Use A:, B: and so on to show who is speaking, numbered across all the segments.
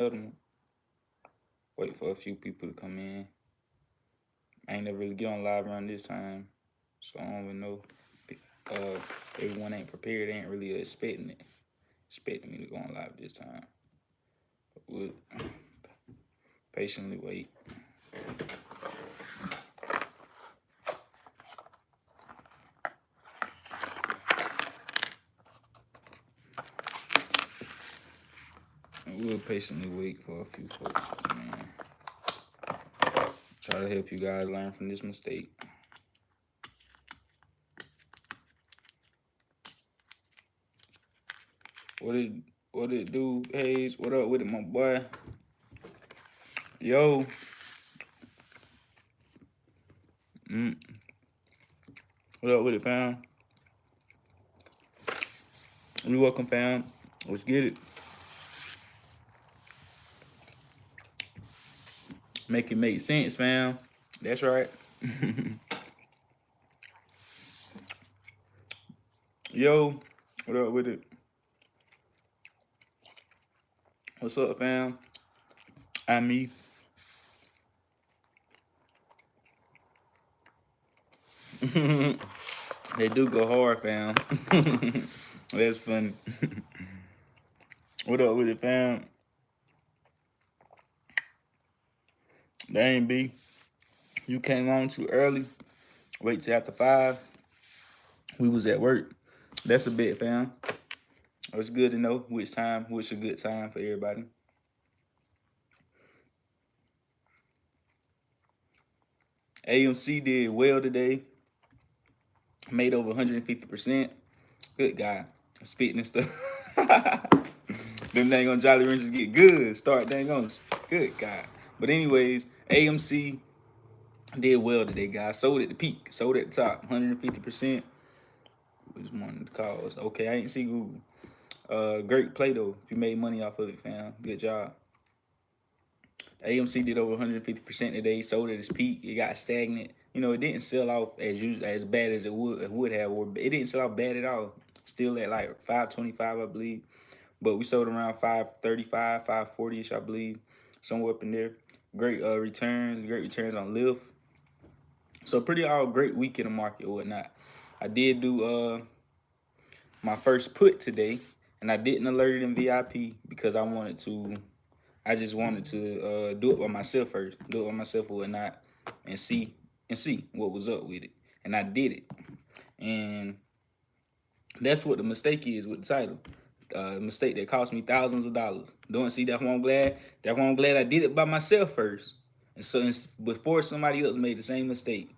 A: Another one. Wait for a few people to come in. I ain't never really get on live around this time, so I don't even know. Uh, everyone ain't prepared. They ain't really expecting me to go on live this time. But we'll patiently wait. And we'll patiently wait for a few folks, man. Try to help you guys learn from this mistake. What it do, Hayes? What up with it, my boy? Yo. Mm. What up with it, fam? You welcome, fam. Let's get it. Make it make sense, fam. That's right. Yo, what up with it? What's up, fam? I'm me. They do go hard, fam. That's funny. What up with it, fam? Dang, B. You came on too early. Wait till after 5. We was at work. That's a bit, fam. It's good to know which a good time for everybody. AMC did well today. Made over 150%. Good guy. Spitting and stuff. Them dang on Jolly Ranchers get good. Start dang on. Good guy. But anyways, AMC did well today, guys. Sold at the peak. Sold at the top. 150%. Was one of the calls. Okay, I ain't see Google. Great play though. If you made money off of it, fam. Good job. AMC did over 150% today. Sold at its peak. It got stagnant. You know, it didn't sell off as bad as it would have, or it didn't sell off bad at all. Still at like 525, I believe. But we sold around 535, 540ish, I believe, somewhere up in there. Great returns on Lyft. So pretty all great week in the market or whatnot. I did do my first put today, and I didn't alert it in VIP because I just wanted to do it by myself first, do it by myself or whatnot, and see what was up with it. And I did it, and that's what the mistake is with the title. Mistake that cost me thousands of dollars. Don't see that one glad. That one glad I did it by myself first, and so before somebody else made the same mistake.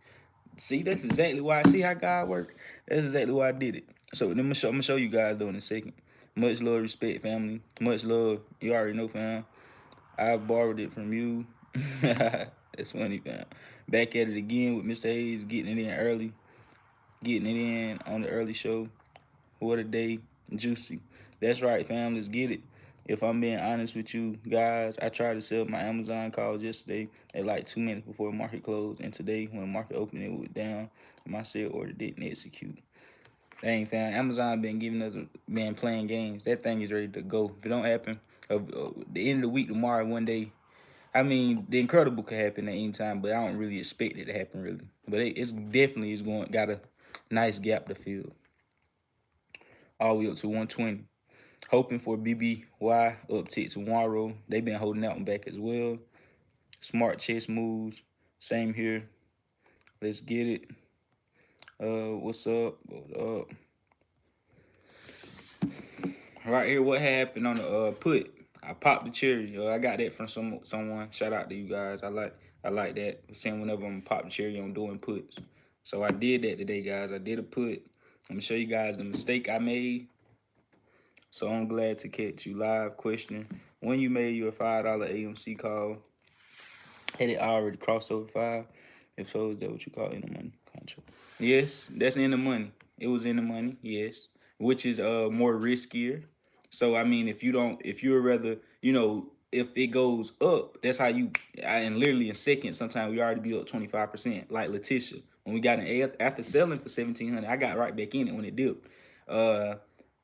A: See, that's exactly why. I see how God works. That's exactly why I did it. So I'm gonna show you guys though in a second. Much love, respect, family. Much love. You already know, fam. I borrowed it from you. That's funny, fam. Back at it again with Mr. Hayes, getting it in early, getting it in on the early show. What a day, juicy. That's right, fam. Let's get it. If I'm being honest with you guys, I tried to sell my Amazon calls yesterday at like 2 minutes before market closed, and today when market opened, it went down. My sale order didn't execute. Dang, fam. Amazon been playing games. That thing is ready to go. If it don't happen, the end of the week tomorrow, one day. I mean, the incredible could happen at any time, but I don't really expect it to happen really. But it's definitely is going got a nice gap to fill all the way up to 120. Hoping for BBY uptick tomorrow. They've been holding that one back as well. Smart chess moves. Same here. Let's get it. What's up? What up? Right here, what happened on the put? I popped the cherry. I got that from someone. Shout out to you guys. I like that. Saying whenever I'm pop the cherry, I'm doing puts. So I did that today, guys. I did a put. I'm gonna show you guys the mistake I made. So I'm glad to catch you live. Question: when you made your $5 AMC call, had it already crossed over 5? If so, is that what you call in the money contract? Yes, that's in the money. It was in the money. Yes, which is more riskier. So I mean, if you're rather, if it goes up, that's how and literally in seconds, sometimes we already be up 25%. Like Letitia, when we got an after selling for 1,700, I got right back in it when it dipped.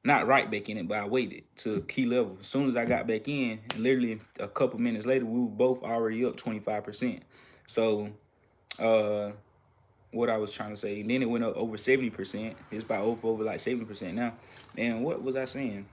A: not right back in it, but I waited to key level. As soon as I got back in, literally a couple minutes later, we were both already up 25%. So, uh, what I was trying to say, then it went up over 70%. It's about over like 70% now. And what was I saying?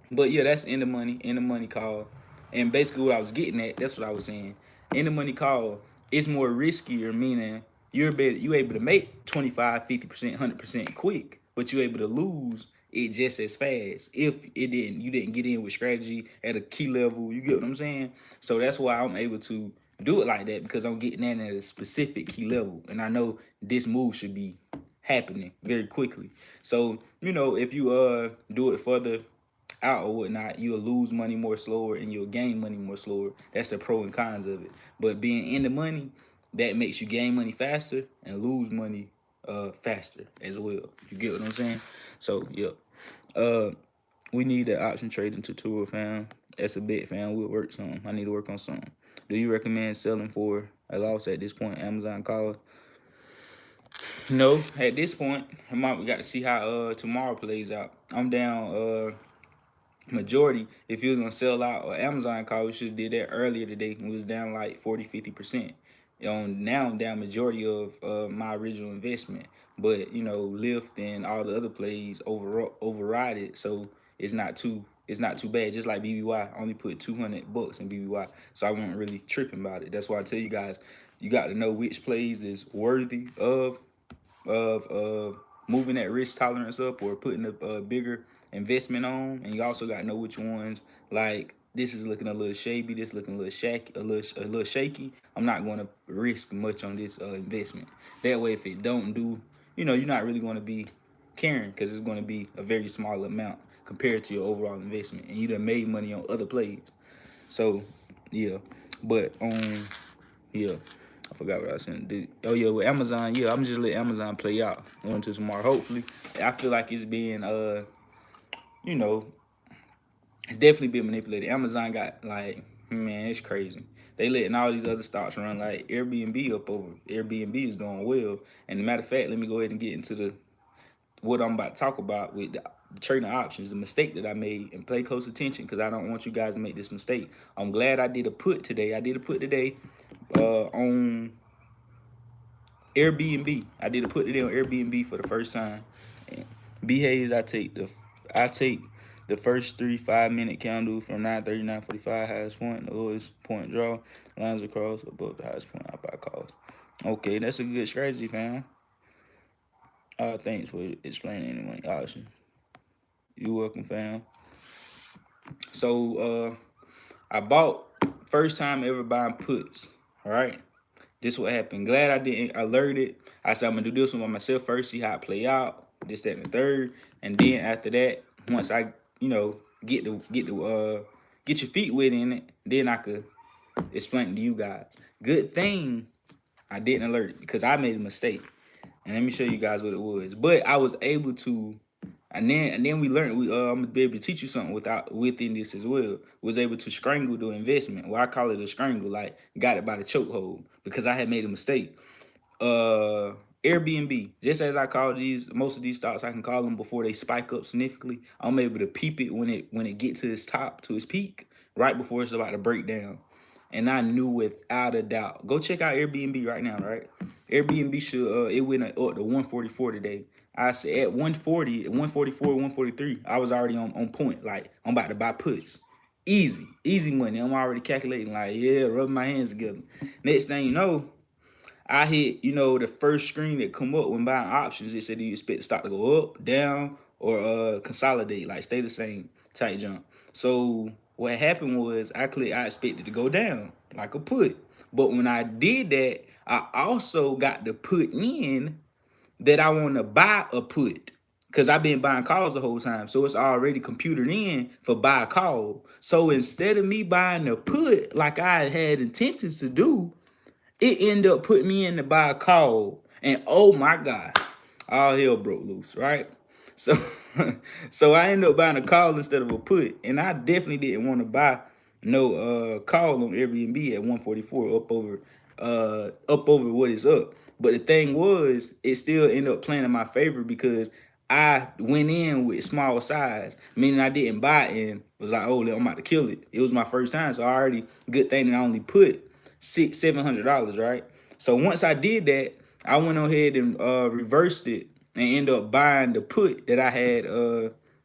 A: But yeah, that's in the money call. And basically what I was getting at, that's what I was saying. In the money call, it's more riskier, meaning you able to make 25, 50%, 100% quick, but you able to lose it just as fast if you didn't get in with strategy at a key level. You get what I'm saying? So that's why I'm able to do it like that, because I'm getting in at a specific key level. And I know this move should be happening very quickly. So, if you do it further out or whatnot, you'll lose money more slower and you'll gain money more slower. That's the pro and cons of it. But being in the money, that makes you gain money faster and lose money faster as well. You get what I'm saying? So yeah. Uh we need the option trading tutorial, fam. That's a bit, fam. We'll work some. I need to work on something. Do you recommend selling for a loss at this point? Amazon call? No, at this point, we got to see how tomorrow plays out. I'm down majority. If you was gonna sell out or Amazon call, we should have did that earlier today when we was down like 40-50%. Now I'm down majority of my original investment, but Lyft and all the other plays override it, so it's not too bad. Just like BBY, I only put $200 in BBY, so I wasn't really tripping about it. That's why I tell you guys, you got to know which plays is worthy of moving that risk tolerance up or putting a bigger investment on, and you also got to know which ones, like, this is looking a little shady, this looking a little shaky, a little shaky. I'm not going to risk much on this investment. That way, if it don't do, you're not really going to be caring, because it's going to be a very small amount compared to your overall investment, and you done made money on other plays. So yeah, but yeah, I forgot what I was saying. Dude. Oh yeah, with Amazon, yeah, I'm just let Amazon play out going to tomorrow. Hopefully, I feel like it's being you know, it's definitely been manipulated. Amazon got, like, man, it's crazy. They letting all these other stocks run, like Airbnb up over. Airbnb is doing well. And matter of fact, let me go ahead and get into the what I'm about to talk about with the trading options, the mistake that I made, and pay close attention, because I don't want you guys to make this mistake. I'm glad I did a put today. I did a put today on Airbnb. I did a put today on Airbnb for the first time. And B Hayes, I take the first 3 5-minute candle from 9:30 9:45 highest point, the lowest point draw, lines across above the highest point I buy calls. Okay, that's a good strategy, fam. Thanks for explaining anyway. Option. You welcome, fam. So I bought first time ever buying puts. All right. This what happened. Glad I didn't alert it. I said I'm gonna do this one by myself first, see how it play out. This, that, and the third, and then after that, once I get your feet wet in it, then I could explain it to you guys. Good thing I didn't alert it, because I made a mistake. And let me show you guys what it was. But I was able to, and then we learned, I'm gonna be able to teach you something within this as well. Was able to strangle the investment. Well, I call it a strangle, like got it by the chokehold, because I had made a mistake. uh Airbnb, just as I call these, most of these stocks, I can call them before they spike up significantly. I'm able to peep it when it get to its top, to its peak, right before it's about to break down. And I knew without a doubt. Go check out Airbnb right now, right? Airbnb should it went up to 144 today. I said at 140, 144, 143, I was already on point. Like, I'm about to buy puts. Easy money. I'm already calculating, like, yeah, rubbing my hands together. Next thing you know, I hit, the first screen that come up when buying options. It said, do you expect the stock to go up, down, or consolidate, like stay the same, tight jump. So what happened was I expected to go down like a put. But when I did that, I also got to put in that I want to buy a put, because I've been buying calls the whole time. So it's already computed in for buy a call. So instead of me buying the put like I had intentions to do, it ended up putting me in to buy a call, and oh my god, all hell broke loose, right? So, so I ended up buying a call instead of a put, and I definitely didn't want to buy no call on Airbnb at 144 up over what is up. But the thing was, it still ended up playing in my favor, because I went in with small size, meaning I didn't buy it and was like, oh, I'm about to kill it. It was my first time, so I already good thing that I only put $700, right? So once I did that, I went on ahead and reversed it and ended up buying the put that I had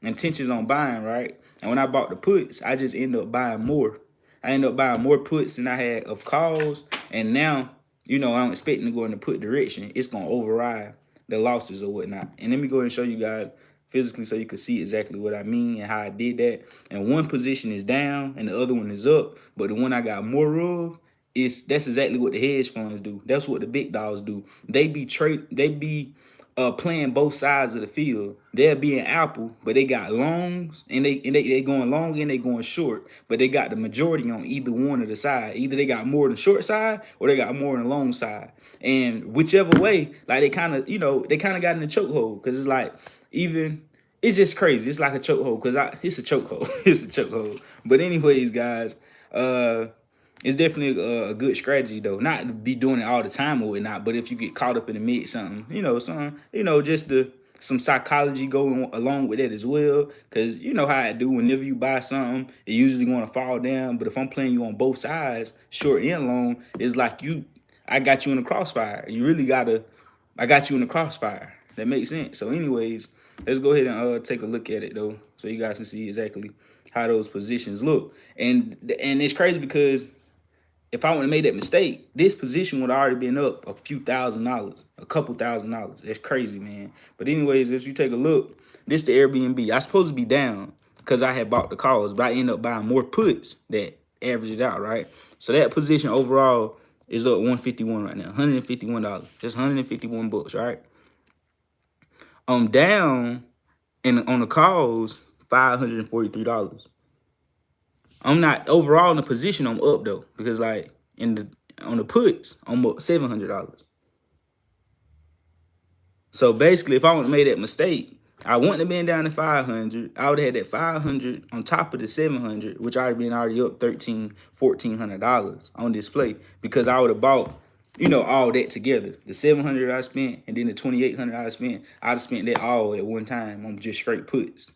A: intentions on buying, right? And when I bought the puts, I just ended up buying more. I ended up buying more puts than I had of calls, and now, I'm expecting to go in the put direction. It's gonna override the losses or whatnot. And let me go ahead and show you guys physically so you can see exactly what I mean and how I did that. And one position is down and the other one is up, but the one I got more of that's exactly what the hedge funds do. That's what the big dogs do. They be playing both sides of the field. They'll be in Apple, but they got longs and they going long and they going short, but they got the majority on either one of the side. Either they got more than the short side or they got more than the long side. And whichever way, like they kind of got in the chokehold because it's like even it's just crazy. It's like a chokehold because it's a chokehold. It's a chokehold. But anyways, guys, it's definitely a good strategy though. Not to be doing it all the time or whatnot, but if you get caught up in the mix, just some psychology going along with it as well. Cause you know how I do. Whenever you buy something, it usually going to fall down. But if I'm playing you on both sides, short and long, it's like I got you in the crossfire. I got you in the crossfire. That makes sense. So, anyways, let's go ahead and take a look at it though, so you guys can see exactly how those positions look. And it's crazy because if I would have made that mistake, this position would have already been up a few $1,000s, a couple $1,000s. That's crazy, man. But anyways, as you take a look, this the Airbnb. I supposed to be down because I had bought the calls, but I ended up buying more puts that averaged it out, right? So that position overall is up 151 right now, $151. That's 151 bucks, right? I'm down on the calls, $543. I'm not overall in the position. I'm up though because like on the puts, I'm up $700. So basically, if I would have made that mistake, I wouldn't have been down to 500. I would have had that 500 on top of the 700, which I would have been already up $1,400 on display because I would have bought, all that together. The 700 I spent and then the 2,800 I spent, I'd have spent that all at one time on just straight puts.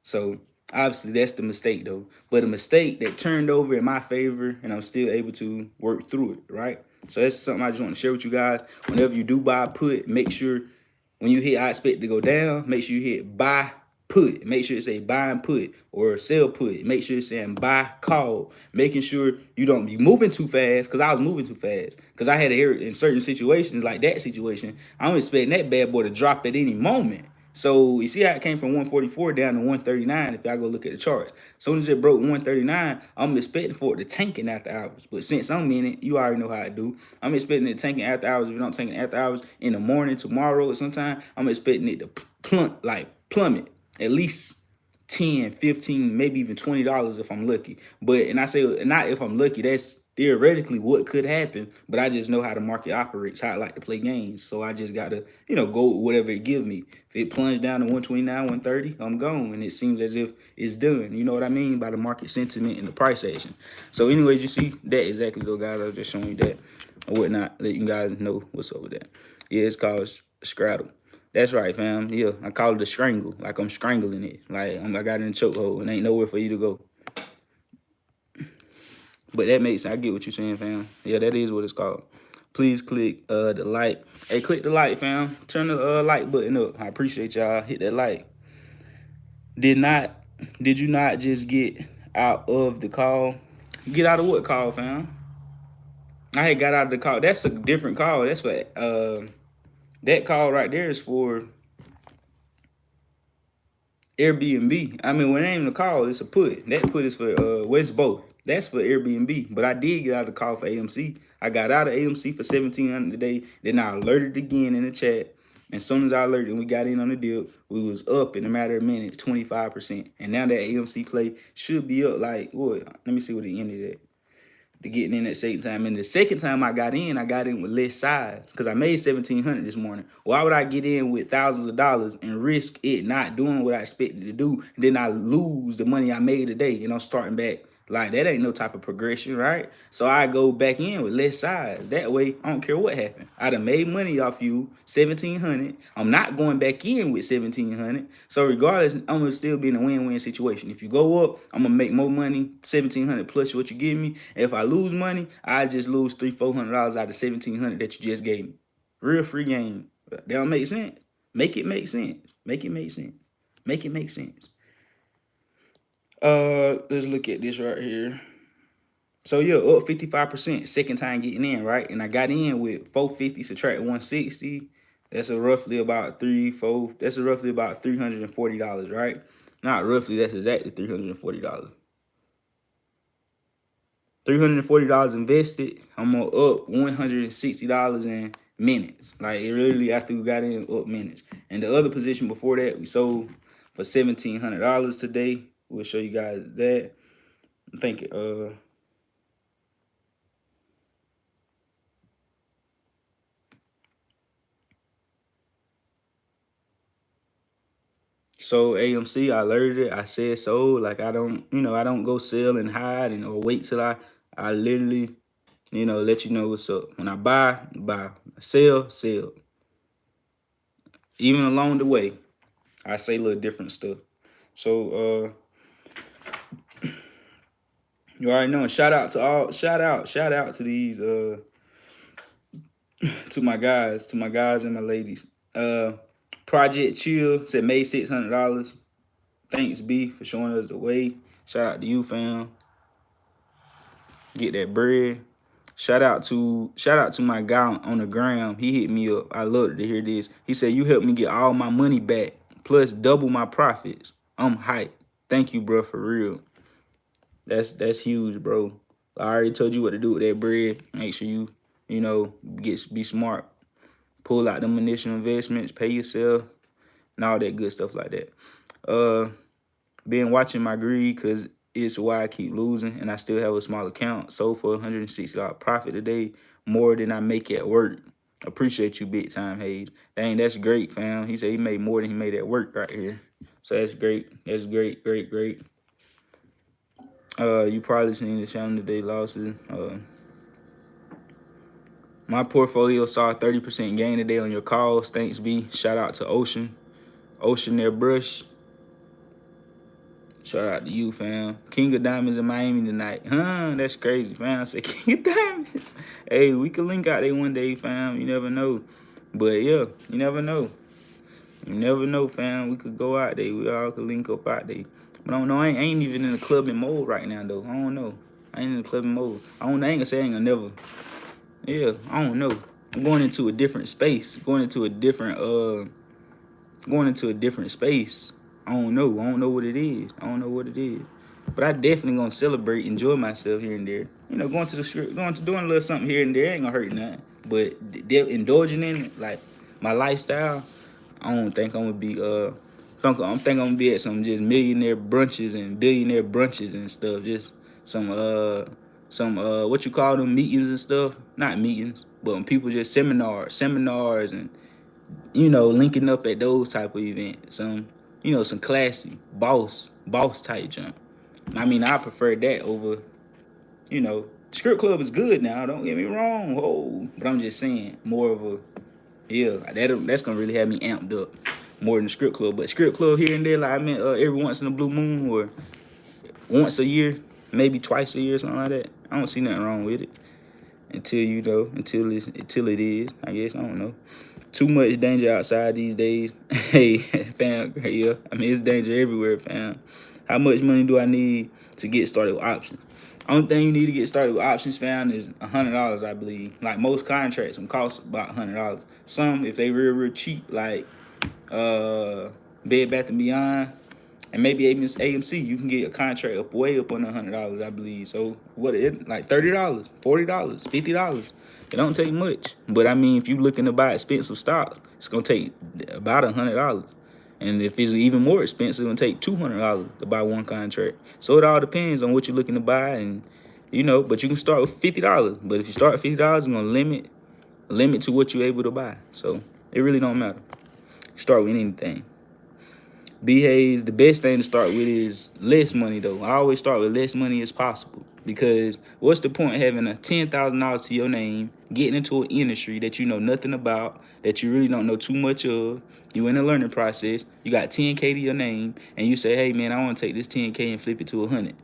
A: So obviously that's the mistake though. But a mistake that turned over in my favor and I'm still able to work through it, right? So that's something I just want to share with you guys. Whenever you do buy a put, make sure when you hit I expect to go down, make sure you hit buy put. Make sure it say buy and put or sell put. Make sure it's saying buy call. Making sure you don't be moving too fast because I was moving too fast. Because I had to hear in certain situations like that situation, I'm expecting that bad boy to drop at any moment. So you see how it came from 144 down to 139 if y'all go look at the charts. As soon as it broke 139, I'm expecting for it to tank in after hours. But since I'm in it, you already know how I do. I'm expecting it tanking after hours. If you don't tank it after hours in the morning, tomorrow or sometime, I'm expecting it to plummet at least 10, 15, maybe even $20 if I'm lucky. And I say not if I'm lucky, that's theoretically what could happen, but I just know how the market operates, how I like to play games. So I just gotta, go with whatever it gives me. If it plunged down to 129, 130, I'm gone. And it seems as if it's done. You know what I mean? By the market sentiment and the price action. So anyways, you see that exactly though, guys. I was just showing you that or whatnot. Let you guys know what's up with that. Yeah, it's called straddle. That's right, fam. Yeah, I call it a strangle. Like I'm strangling it. Like I got it in a chokehold and ain't nowhere for you to go. But that makes sense. I get what you're saying, fam. Yeah, that is what it's called. Please click the like. Hey, click the like, fam. Turn the like button up. I appreciate y'all. Hit that like. Did you not just get out of the call? Get out of what call, fam? I had got out of the call. That's a different call. That's for that call right there is for Airbnb. I mean, when it ain't even a call, it's a put. That put is for it's both. That's for Airbnb. But I did get out of the call for AMC. I got out of AMC for $1,700 today. Then I alerted again in the chat. And as soon as I alerted and we got in on the deal, we was up in a matter of minutes, 25%. And now that AMC play should be up like what? Let me see what it ended at. To getting in that second time. And the second time I got in with less size because I made $1,700 this morning. Why would I get in with thousands of dollars and risk it not doing what I expected to do, and then I lose the money I made today and I'm starting back Like that ain't no type of progression, right? So I go back in with less size. That way, I don't care what happened. I done made money off you, 1,700. I'm not going back in with 1,700. So regardless, I'm gonna still be in a win-win situation. If you go up, I'm gonna make more money, 1,700 plus what you give me. If I lose money, I just lose $300-400 out of 1,700 that you just gave me. Real free game. That don't make sense. Make it make sense. Make it make sense. Make it make sense. Let's look at this right here. So yeah, up 55%, second time getting in, right? And I got in with 450 subtract 160. That's a roughly about that's a roughly about $340, right? Not roughly, that's exactly $340. $340 invested. I'm up $160 in minutes. Like it really after we got in up minutes. And the other position before that, we sold for $1,700 today. We'll show you guys that. I think so AMC, I alerted it. I said so. Like I don't, I don't go sell and hide and or wait till I literally, let you know what's up. When I buy, buy. Sell, sell. Even along the way, I say a little different stuff. So you already know. Shout out to these to my guys and my ladies. Project Chill said made $600. Thanks B for showing us the way. Shout out to you, fam. Get that bread. Shout out to my guy on the gram. He hit me up. I love to hear this. He said you helped me get all my money back plus double my profits. I'm hyped. Thank you, bro, for real. That's huge, bro. I already told you what to do with that bread. Make sure you be smart. Pull out them initial investments, pay yourself, and all that good stuff like that. Been watching my greed because it's why I keep losing and I still have a small account. Sold for $160 profit today, more than I make at work. Appreciate you big time, Hayes. Dang, that's great, fam. He said he made more than he made at work right here. So that's great. That's great, great, great. You probably seen the channel today losses. My portfolio saw a 30% gain today on your calls. Thanks, B. Shout out to Ocean. Ocean there, Brush. Shout out to you, fam. King of Diamonds in Miami tonight. Huh, that's crazy, fam. I said King of Diamonds. Hey, we could link out there one day, fam. You never know. But yeah, you never know. You never know, fam. We could go out there. We all could link up out there. But I don't know. I ain't even in the clubbing mode right now, though. I don't know. I ain't in the clubbing mode. I ain't gonna say I ain't gonna never. Yeah, I don't know. I'm going into a different space. Going into a different space. I don't know. I don't know what it is. I don't know what it is. But I definitely gonna celebrate, enjoy myself here and there. Going to the strip, doing a little something here and there ain't gonna hurt nothing. But indulging in it, like my lifestyle, I don't think I'm gonna be I'm gonna be at some just millionaire brunches and billionaire brunches and stuff. Just some what you call them, meetings and stuff. Not meetings, but when people just seminars and linking up at those type of events. Some classy boss type junk. I mean, I prefer that over, strip club is good now. Don't get me wrong. Oh, but I'm just saying more of a, that's gonna really have me amped up more than the strip club. But strip club here and there, like I mean, every once in a blue moon or once a year, maybe twice a year, something like that. I don't see nothing wrong with it until until it is. I guess I don't know. Too much danger outside these days. Hey, fam, yeah. I mean, it's danger everywhere, fam. How much money do I need to get started with options? Only thing you need to get started with options, fam, is $100, I believe. Like most contracts, them cost about $100. Some, if they real cheap, like Bed Bath and Beyond, and maybe even AMC, you can get a contract up way up on $100, I believe. So what it like $30, $40, $50. It don't take much. But I mean, if you looking to buy expensive stocks, it's gonna take about $100. And if it's even more expensive, it's gonna take $200 to buy one contract. So it all depends on what you're looking to buy, and but you can start with $50. But if you start at $50, it's gonna limit to what you're able to buy. So it really don't matter. Start with anything. B Hayes, the best thing to start with is less money though. I always start with less money as possible because what's the point of having a $10,000 to your name, getting into an industry that you know nothing about, that you really don't know too much of. You in a learning process. You got 10K to your name, and you say, "Hey man, I want to take this 10K and flip it to 100."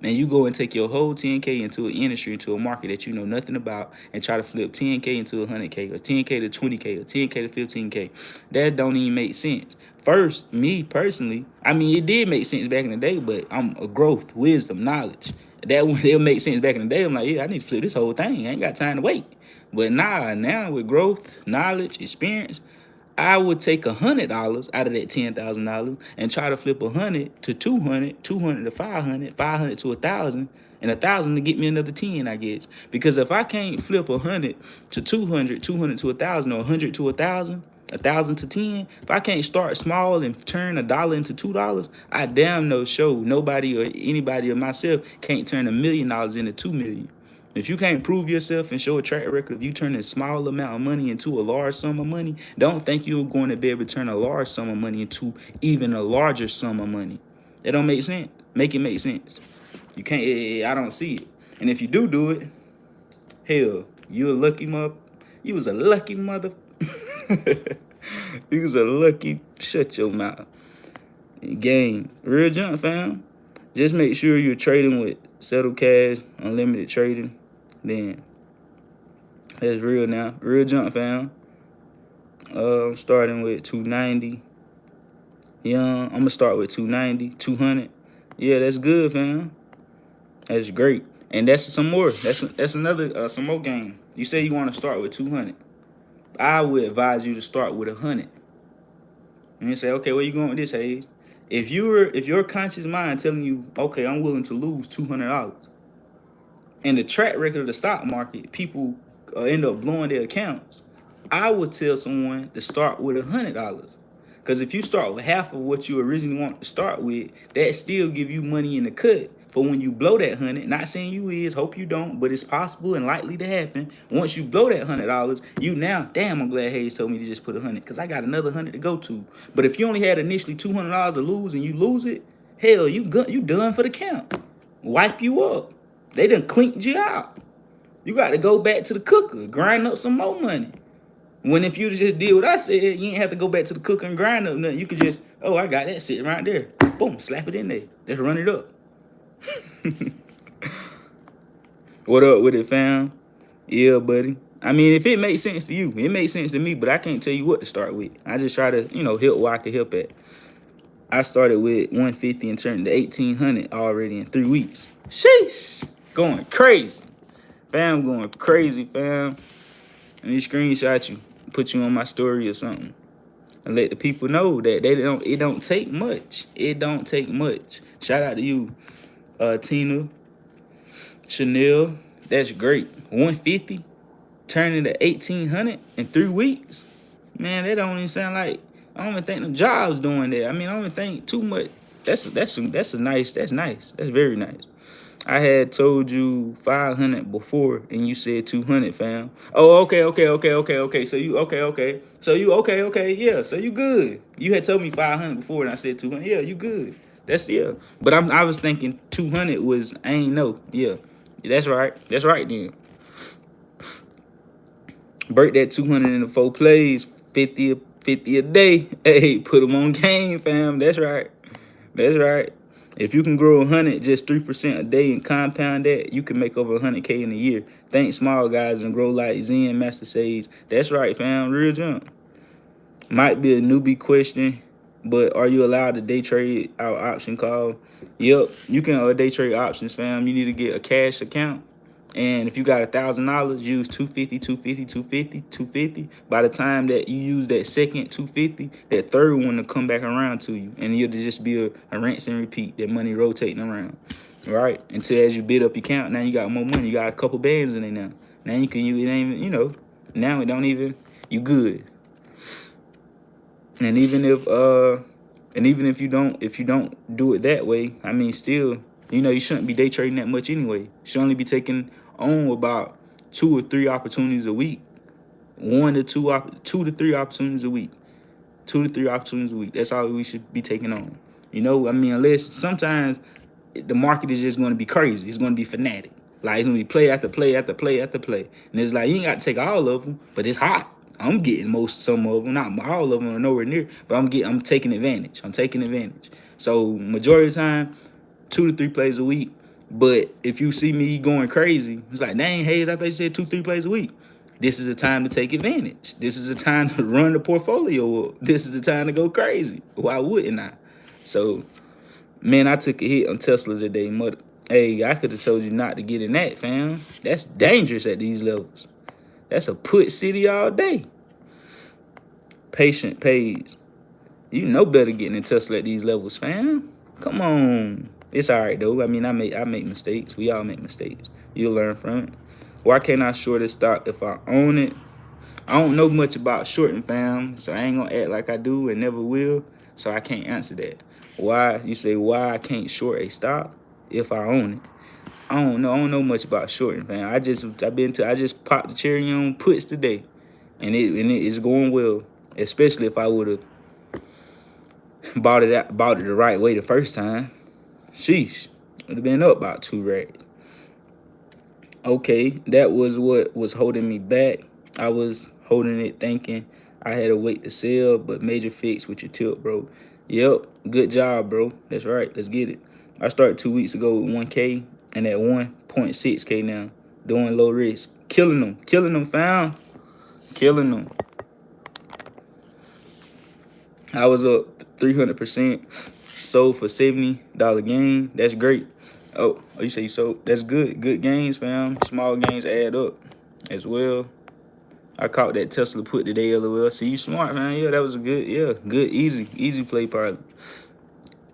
A: Man, you go and take your whole 10K into an industry, into a market that you know nothing about, and try to flip 10K into 100K, or 10K to 20K, or 10K to 15K. That don't even make sense. First, me personally, I mean, it did make sense back in the day, but I'm a growth, wisdom, knowledge. That one, it'll make sense back in the day. I'm like, yeah, I need to flip this whole thing. I ain't got time to wait. But nah, now with growth, knowledge, experience, I would take $100 out of that $10,000 and try to flip 100 to 200, 200 to 500, 500 to 1,000, and 1,000 to get me another 10, I guess. Because if I can't flip 100 to 200, 200 to 1,000, or 100 to 1,000, 1,000 to 10, if I can't start small and turn $1 into $2, I damn no show nobody or anybody or myself can't turn $1,000,000 into 2 million. If you can't prove yourself and show a track record of you turning a small amount of money into a large sum of money, don't think you're going to be able to turn a large sum of money into even a larger sum of money. That don't make sense. Make it make sense. You can't. I don't see it. And if you do it, hell, you a lucky mother. You was a lucky mother. You was a lucky. Shut your mouth. Game. Real jump, fam. Just make sure you're trading with settled cash, unlimited trading. Then that's real now. Real jump, fam. Starting with 290. Young. I'm gonna start with 290, 200. Yeah, that's good, fam. That's great. And that's some more. That's another some more game. You say you want to start with 200. I would advise you to start with 100. And you say, okay, where you going with this, Hayes? If your conscious mind telling you, okay, I'm willing to lose $200, and the track record of the stock market, people end up blowing their accounts, I would tell someone to start with $100. Because if you start with half of what you originally want to start with, that still give you money in the cut for when you blow that 100. Not saying you is, hope you don't, but it's possible and likely to happen. Once you blow that $100, you now, damn, I'm glad Hayes told me to just put 100 because I got another 100 to go to. But if you only had initially $200 to lose and you lose it, hell, you done for the count. Wipe you up. They done cleaned you out. You got to go back to the cooker, grind up some more money. When if you just did what I said, you ain't have to go back to the cooker and grind up nothing. You could just, oh, I got that sitting right there. Boom, slap it in there. Just run it up. What up with it, fam? Yeah, buddy. I mean, if it makes sense to you, it makes sense to me, but I can't tell you what to start with. I just try to, help where I can help at. I started with 150 and turned to 1,800 already in 3 weeks. Sheesh. Going crazy. Fam, going crazy, fam. Let me screenshot you, put you on my story or something, and let the people know that it don't take much. It don't take much. Shout out to you, Tina, Chanel. That's great. 150 turning to 1,800 in 3 weeks. Man, that don't even sound like, I don't even think the job's doing that. I mean, I don't even think too much. That's nice. That's very nice. I had told you 500 before, and you said 200, fam. Oh, okay. So you okay. So you okay. Yeah, so you good. You had told me 500 before, and I said 200. Yeah, you good. Yeah. But I was thinking 200 was, I ain't know. Yeah, that's right. That's right then. Break that 200 into 4 plays, 50 a day. Hey, put them on game, fam. That's right. If you can grow 100 just 3% a day and compound that, you can make over 100K in a year. Think small, guys, and grow like Zen, Master Sage. That's right, fam. Real jump. Might be a newbie question, but are you allowed to day trade our option call? Yep, you can day trade options, fam. You need to get a cash account. And if you got $1,000, use 250, 250, 250, 250. By the time that you use that second 250, that third one will come back around to you. And it'll just be a rinse and repeat, that money rotating around. Right? Until as you bid up your count, now you got more money. You got a couple bands in there now. Now you can use it, ain't even, now it don't even, you good. And even if you don't do it that way, I mean, still, you shouldn't be day trading that much anyway. You should only be taking on about 2 or 3 opportunities a week. 2 to 3 opportunities a week. 2 to 3 opportunities a week. That's all we should be taking on. You know, I mean, unless sometimes the market is just going to be crazy. It's going to be fanatic. Like, it's going to be play after play after play after play. And it's like, you ain't got to take all of them, but it's hot. I'm getting some of them, not all of them are nowhere near, but I'm taking advantage. I'm taking advantage. So majority of the time, 2 to 3 plays a week. But if you see me going crazy, it's like, dang, Hayes, I thought you said 2, 3 plays a week. This is a time to take advantage. This is a time to run the portfolio up. This is the time to go crazy. Why wouldn't I? So, man, I took a hit on Tesla today, mother. Hey, I could have told you not to get in that, fam. That's dangerous at these levels. That's a put city all day. Patient pays. You know better getting in Tesla at these levels, fam. Come on. It's all right, though. I mean, I make mistakes. We all make mistakes. You'll learn from it. Why can't I short this stock if I own it? I don't know much about shorting, fam, so I ain't gonna act like I do and never will, so I can't answer that. Why? You say why I can't short a stock if I own it? I don't know. I don't know much about shorting, fam. I just popped the cherry on puts today, and it is going well. Especially if I would have bought it the right way the first time. Sheesh, would have been up about 2 racks. Okay, that was what was holding me back. I was holding it thinking I had to wait to sell, but major fix with your tilt, bro. Yep, good job, bro. That's right. Let's get it. I started 2 weeks ago with 1K and at 1.6K now, doing low risk. Killing them, fam. Killing them. I was up 300%. Sold for $70 gain. That's great. Oh, you say you sold? That's good. Good gains, fam. Small gains add up as well. I caught that Tesla put today, LOL. See, you smart, man. Yeah, that was a good, easy play probably.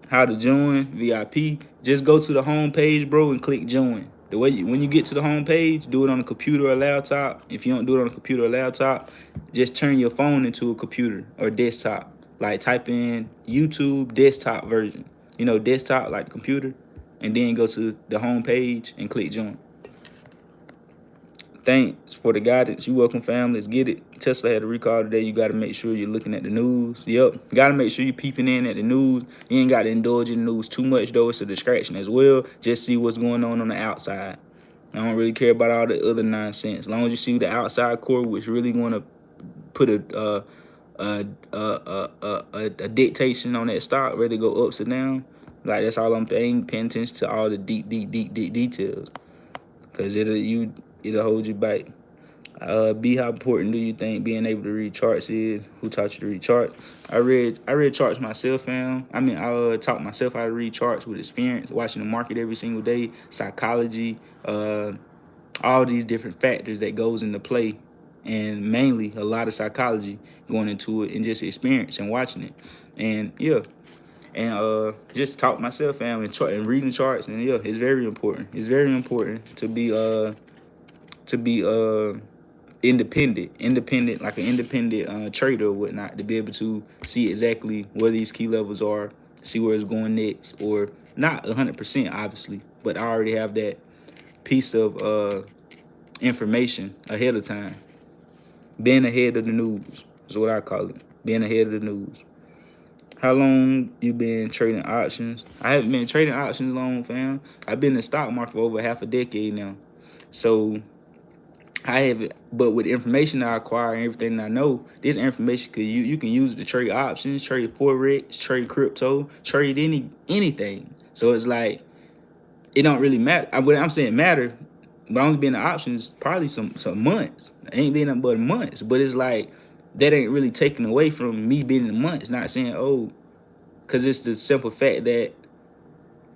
A: How to join VIP? Just go to the home page, bro, and click join. The way when you get to the home page, do it on a computer or laptop. If you don't do it on a computer or laptop, just turn your phone into a computer or desktop. Like type in YouTube desktop version. You know, desktop like the computer, and then go to the home page and click join. Thanks for the guidance. You welcome, fam. Let's get it. Tesla had a recall today. You got to make sure you're looking at the news. Yep. Got to make sure you're peeping in at the news. You ain't got to indulge in the news too much, though. It's a distraction as well. Just see what's going on the outside. I don't really care about all the other nonsense. As long as you see the outside core, which really going to put a dictation on that stock, whether it go ups or down. Like, that's all I'm paying attention to, all the deep details. Because it'll hold you back. B, how important do you think being able to read charts is? Who taught you to read charts? I read charts myself, fam. I mean, I taught myself how to read charts with experience, watching the market every single day, psychology, all these different factors that goes into play, and mainly a lot of psychology going into it, and just experience and watching it. And yeah, and just taught myself, fam, and reading charts, and yeah, it's very important. It's very important to be independent, like an independent trader or whatnot, to be able to see exactly where these key levels are, see where it's going next, or not 100% obviously, but I already have that piece of information ahead of time. Being ahead of the news is what I call it. Being ahead of the news. How long you been trading options? I haven't been trading options long, fam. I've been in the stock market for over half a decade now. So I haven't, but with the information I acquire and everything I know, this information you can use it to trade options, trade forex, trade crypto, trade anything. So it's like it don't really matter. I'm saying matter, but I only been in options probably some months. I ain't been in but months, but it's like that ain't really taken away from me being in months. Not saying because it's the simple fact that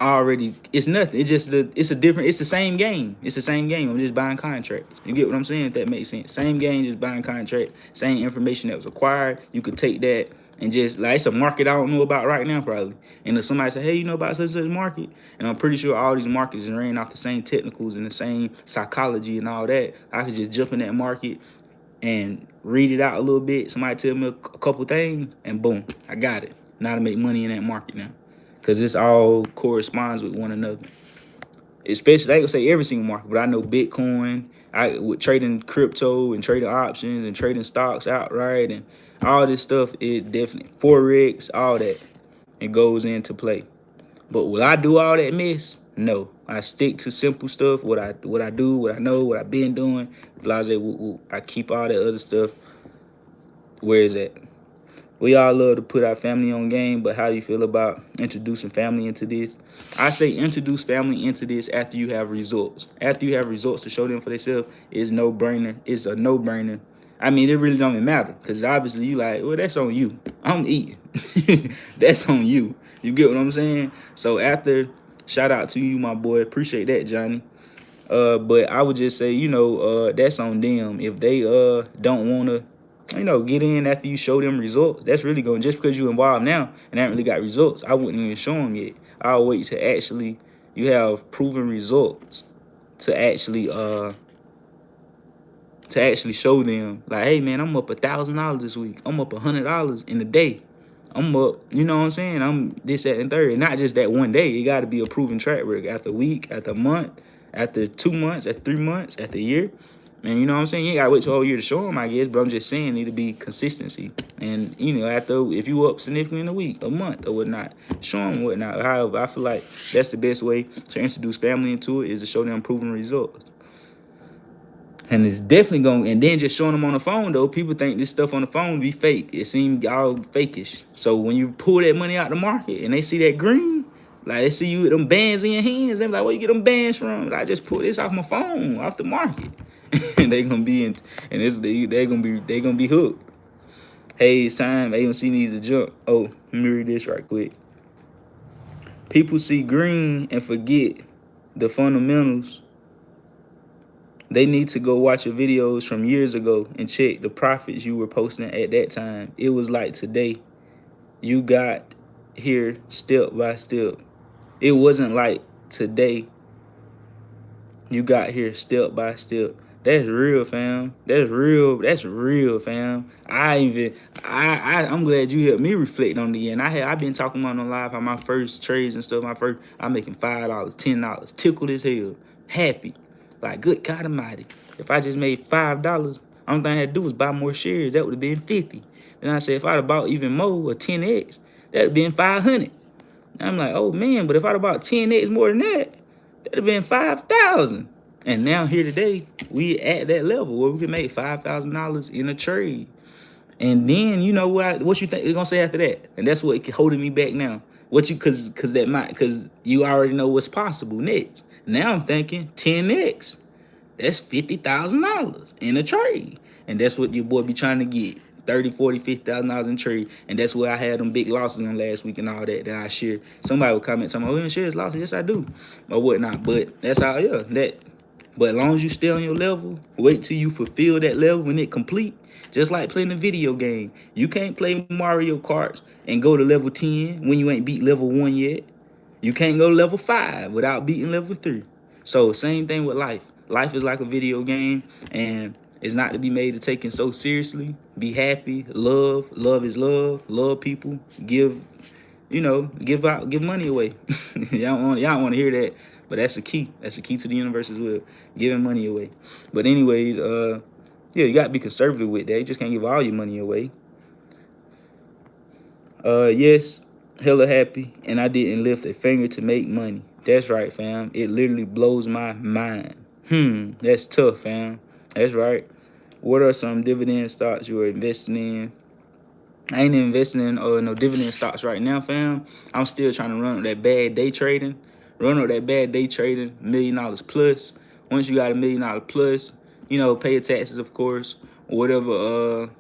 A: already it's nothing. It's the same game. It's the same game. I'm just buying contracts. You get what I'm saying? If that makes sense. Same game, just buying contract. Same information that was acquired. You could take that and just like, it's a market I don't know about right now probably. And if somebody say, hey, you know about such market? And I'm pretty sure all these markets are ran off the same technicals and the same psychology and all that. I could just jump in that market and read it out a little bit. Somebody tell me a couple things and boom, I got it. Now to make money in that market now. Because this all corresponds with one another. especially, I ain't gonna say every single market, but I know Bitcoin. I with trading crypto and trading options and trading stocks outright and all this stuff. It definitely forex, all that, it goes into play. But will I do all that mess? No. I stick to simple stuff. What I do, what I know, what I've been doing. Blase. I keep all that other stuff where is that. We all love to put our family on game, but how do you feel about introducing family into this? I say introduce family into this after you have results. After you have results to show them for themselves, it's no brainer. It's a no brainer. I mean, it really don't even matter because obviously you like, well, that's on you. I'm eating. That's on you. You get what I'm saying? So after, shout out to you, my boy. Appreciate that, Johnny. But I would just say, that's on them. If they don't wanna, get in after you show them results, that's really going just because you involved now and haven't really got results. I wouldn't even show them yet. I'll wait to actually you have proven results to actually show them like, hey man, I'm up $1,000 this week. I'm up $100 in a day. I'm up, you know what I'm saying? I'm this, that, and third. Not just that one day. It got to be a proven track record after a week, after a month, after 2 months, after 3 months, after a year. And you know what I'm saying? You ain't got to wait till a whole year to show them, I guess. But I'm just saying, need to be consistency. And, after, if you up significantly in a week, a month, or whatnot, show them whatnot. However, I feel like that's the best way to introduce family into it is to show them proven results. And it's definitely going, and then just showing them on the phone though, people think this stuff on the phone be fake. It seems all fakish. So when you pull that money out the market and they see that green, like they see you with them bands in your hands, they be like, where you get them bands from? Like, I just pull this off my phone, off the market. And they gonna be in, and they gonna be hooked. Hey, it's time. AMC needs to jump. Oh, let me read this right quick. People see green and forget the fundamentals. They need to go watch your videos from years ago and check the profits you were posting at that time. It was like today. You got here step by step. It wasn't like today. You got here step by step. That's real, fam. That's real. That's real, fam. I'm glad you helped me reflect on the end. I've been talking about on live how my first trades and stuff. I'm making $5, $10, tickled as hell, happy. Like, good God Almighty. If I just made $5, only thing I had to do was buy more shares. That would have been 50. Then I said, if I'd have bought even more or 10x, that'd have been 500. I'm like, oh man, but if I'd have bought 10x more than that, that'd have been 5,000. And now here today, we at that level where we can make $5,000 in a trade. And then you know what you think they're gonna say after that, and that's what holding me back now. Because you already know what's possible next. Now I'm thinking 10x. That's $50,000 in a trade, and that's what your boy be trying to get. 30, 40, $50,000 in trade. And that's where I had them big losses on last week and all that I share. Somebody would comment, oh, you don't share his losses. Yes, I do. Or whatnot. But that's how, but as long as you stay on your level, wait till you fulfill that level when it complete. Just like playing a video game. You can't play Mario Kart and go to level 10 when you ain't beat level 1 yet. You can't go to level 5 without beating level 3. So same thing with life. Life is like a video game, and it's not to be made to taken so seriously. Be happy, love is love, love people, give money away. y'all want to hear that, but that's the key. That's the key to the universe as well, giving money away. But anyways, you gotta be conservative with that. You just can't give all your money away. Yes, hella happy, and I didn't lift a finger to make money. That's right, fam. It literally blows my mind. That's tough, fam. That's right. What are some dividend stocks you are investing in? I ain't investing in no dividend stocks right now, fam. I'm still trying to run up that bad day trading. $1 million plus. Once you got $1 million plus, pay your taxes, of course, or whatever.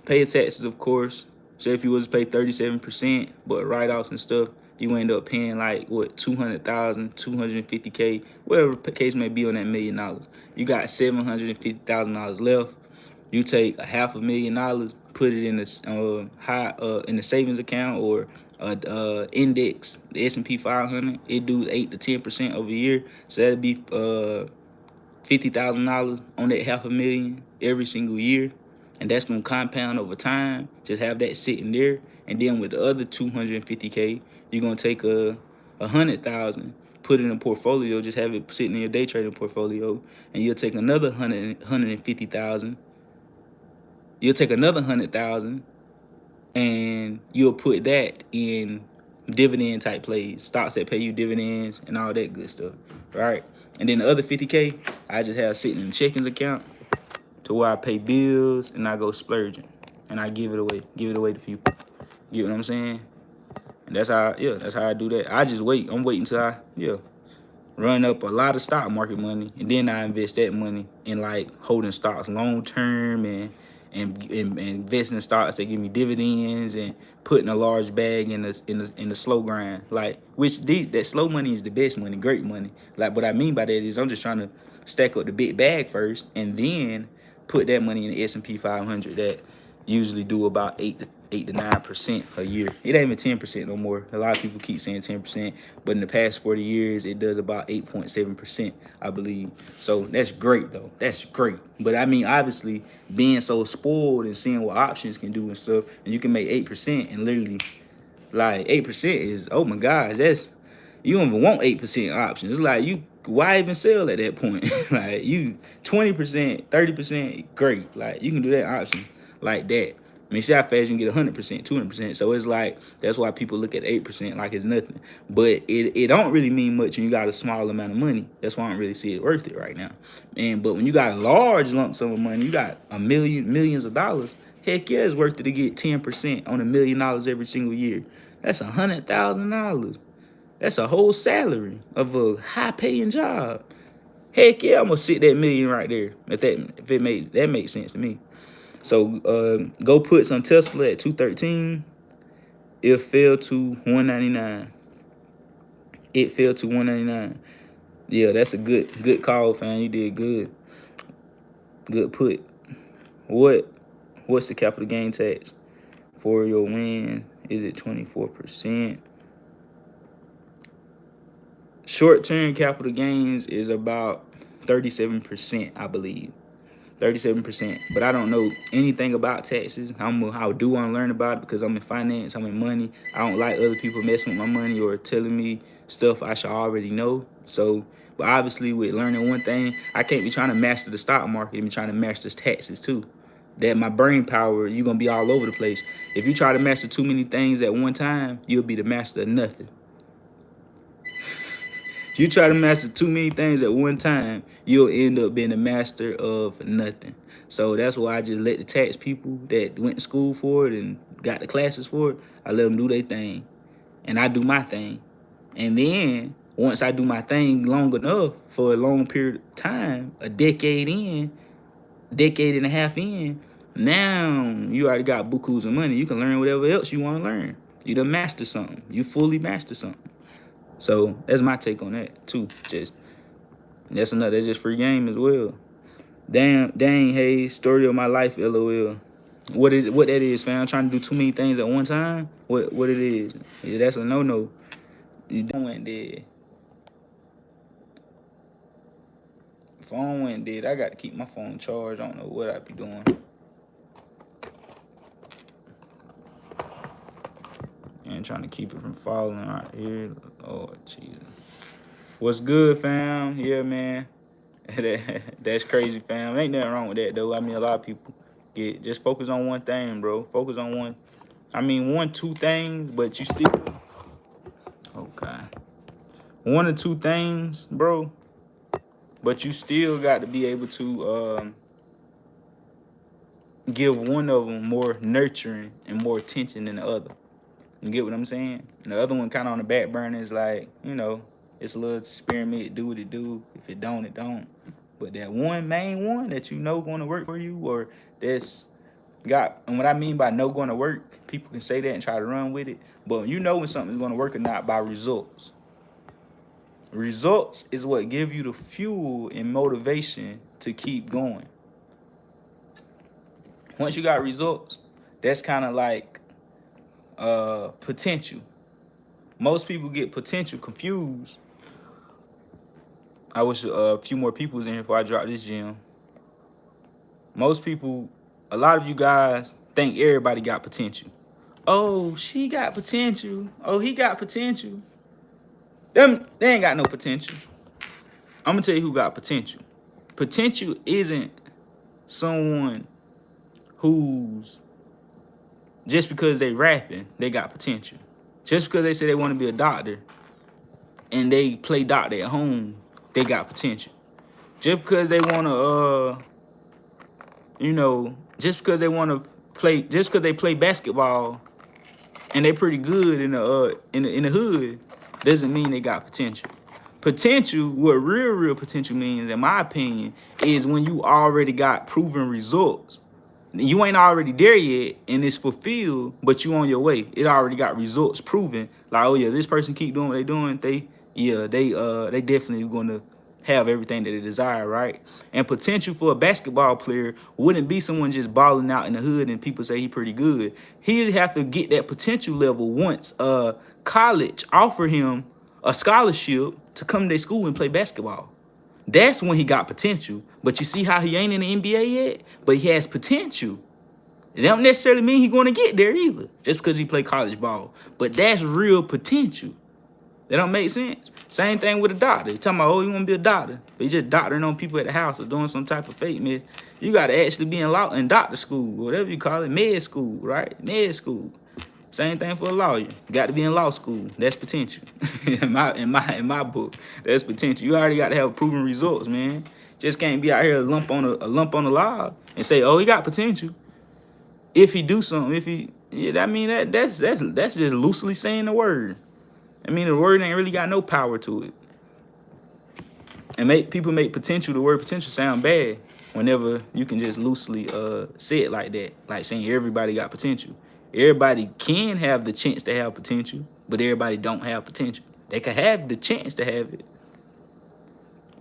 A: Pay your taxes, of course. So if you was to pay 37%, but write-offs and stuff, you end up paying like what, 200,000, 250K, whatever the case may be on that $1 million. You got $750,000 left. You take $500,000, put it in the in the savings account or index, the S&P 500. It do 8 to 10% over a year, so that'd be $50,000 on that $500,000 every single year. And that's gonna compound over time. Just have that sitting there, and then with the other 250K, you're gonna take 100,000, put it in a portfolio, just have it sitting in your day trading portfolio, and you'll take another 150,000. You'll take another 100,000, and you'll put that in dividend type plays, stocks that pay you dividends and all that good stuff, right? And then the other 50K, I just have sitting in a checkings account to where I pay bills and I go splurging and I give it away to people. You know what I'm saying? And that's how I do that. I just wait. I'm waiting till I run up a lot of stock market money, and then I invest that money in like holding stocks long term and investing in stocks that give me dividends and putting a large bag in the slow grind. Like that slow money is the best money, great money. Like what I mean by that is I'm just trying to stack up the big bag first and then put that money in the S&P 500 that usually do about 8 to 9% a year. It ain't even 10% no more. A lot of people keep saying 10%, but in the past 40 years, it does about 8.7%, I believe. So that's great though. That's great. But I mean, obviously, being so spoiled and seeing what options can do and stuff, and you can make 8% and literally like 8% is, oh my gosh, you don't even want 8% options. It's like why even sell at that point? Like you 20%, 30%, great. Like you can do that option like that. I mean, see how fast you can get 100%, 200%. So it's like, that's why people look at 8% like it's nothing. But it don't really mean much when you got a small amount of money. That's why I don't really see it worth it right now. But when you got a large lump sum of money, you got millions of dollars, heck yeah, it's worth it to get 10% on $1 million every single year. That's $100,000. That's a whole salary of a high-paying job. Heck yeah, I'm gonna sit that million right there. If that makes sense to me. So go put some Tesla at 213. It fell to 199. It fell to 199. Yeah, that's a good call, fam. You did good. Good put. What's the capital gain tax for your win? Is it 24%? Short-term capital gains is about 37%, I believe. 37%. But I don't know anything about taxes. I do want to learn about it because I'm in finance, I'm in money. I don't like other people messing with my money or telling me stuff I should already know. So, but obviously with learning one thing, I can't be trying to master the stock market and be trying to master taxes too. That my brain power, you're going to be all over the place. If you try to master too many things at one time, you'll be the master of nothing. If you try to master too many things at one time, you'll end up being the master of nothing. So that's why I just let the tax people that went to school for it and got the classes for it, I let them do their thing. And I do my thing. And then once I do my thing long enough for a long period of time, a decade and a half in, now you already got bukus of money. You can learn whatever else you want to learn. You done master something. You fully master something. So that's my take on that too. That's just free game as well. Dang, hey, story of my life, LOL. What that is, fam? Trying to do too many things at one time. What it is? Yeah, that's a no. You don't went dead. Phone went dead. I got to keep my phone charged. I don't know what I be doing. And trying to keep it from falling right here. Oh Jesus. What's good, fam? Yeah, man. That's crazy, fam. Ain't nothing wrong with that, though. I mean, a lot of people just focus on one thing, bro. Focus on one, two things, but you still, okay. One or two things, bro, but you still got to be able to give one of them more nurturing and more attention than the other. You get what I'm saying? And the other one kind of on the back burner is like, it's a little experiment, do what it do. If it don't, it don't. But that main one that going to work for you, or that's and what I mean by going to work, people can say that and try to run with it. But when something's going to work or not by results. Results is what give you the fuel and motivation to keep going. Once you got results, that's kind of like potential. Most people get potential confused. I wish a few more people was in here before I drop this gem. A lot of you guys think everybody got potential. Oh, she got potential. Oh, he got potential. Them they ain't got no potential. I'm gonna tell you who got potential. Potential isn't someone who's just because they rapping, they got potential. Just because they say they want to be a doctor and they play doctor at home, they got potential. Just because they want to, just because they want to play, just because they play basketball and they pretty good in the hood, doesn't mean they got potential. Potential, what real potential means, in my opinion, is when you already got proven results. You ain't already there yet and it's fulfilled, but you on your way. It already got results proven. Like, oh yeah, this person keep doing what they doing. They definitely gonna have everything that they desire, right? And potential for a basketball player wouldn't be someone just balling out in the hood and people say he pretty good. He'd have to get that potential level once college offer him a scholarship to come to their school and play basketball. That's when he got potential. But you see how he ain't in the NBA yet? But he has potential. It don't necessarily mean he's going to get there either, just because he play college ball. But that's real potential. That don't make sense. Same thing with a doctor. You talking about, oh, you want to be a doctor, but you just doctoring on people at the house or doing some type of fake med. You got to actually be in doctor school, whatever you call it, med school, right? Med school. Same thing for a lawyer. You got to be in law school. That's potential. in my book, that's potential. You already got to have proven results, man. Just can't be out here a lump on a log and say, oh, he got potential. If he do something, I mean that's just loosely saying the word. I mean the word ain't really got no power to it. And people make potential, the word potential, sound bad whenever you can just loosely say it like that, like saying everybody got potential. Everybody can have the chance to have potential, but everybody don't have potential. They can have the chance to have it.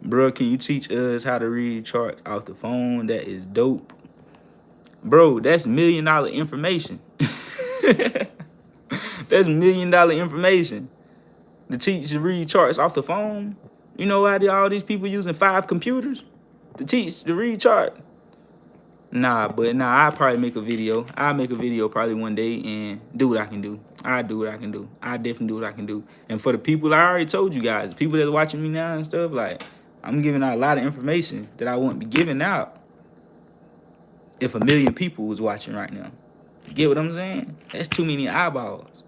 A: Bro, can you teach us how to read charts off the phone? That is dope. Bro, that's $1 million information. That's $1 million information. To teach to read charts off the phone. You know why all these people using 5 computers to teach to read chart? I'll probably make a video. I'll make a video probably one day and do what I can do. I do what I can do. I definitely do what I can do. And for the people, I already told you guys, people that's watching me now and stuff, like, I'm giving out a lot of information that I wouldn't be giving out if 1 million people was watching right now. You get what I'm saying? That's too many eyeballs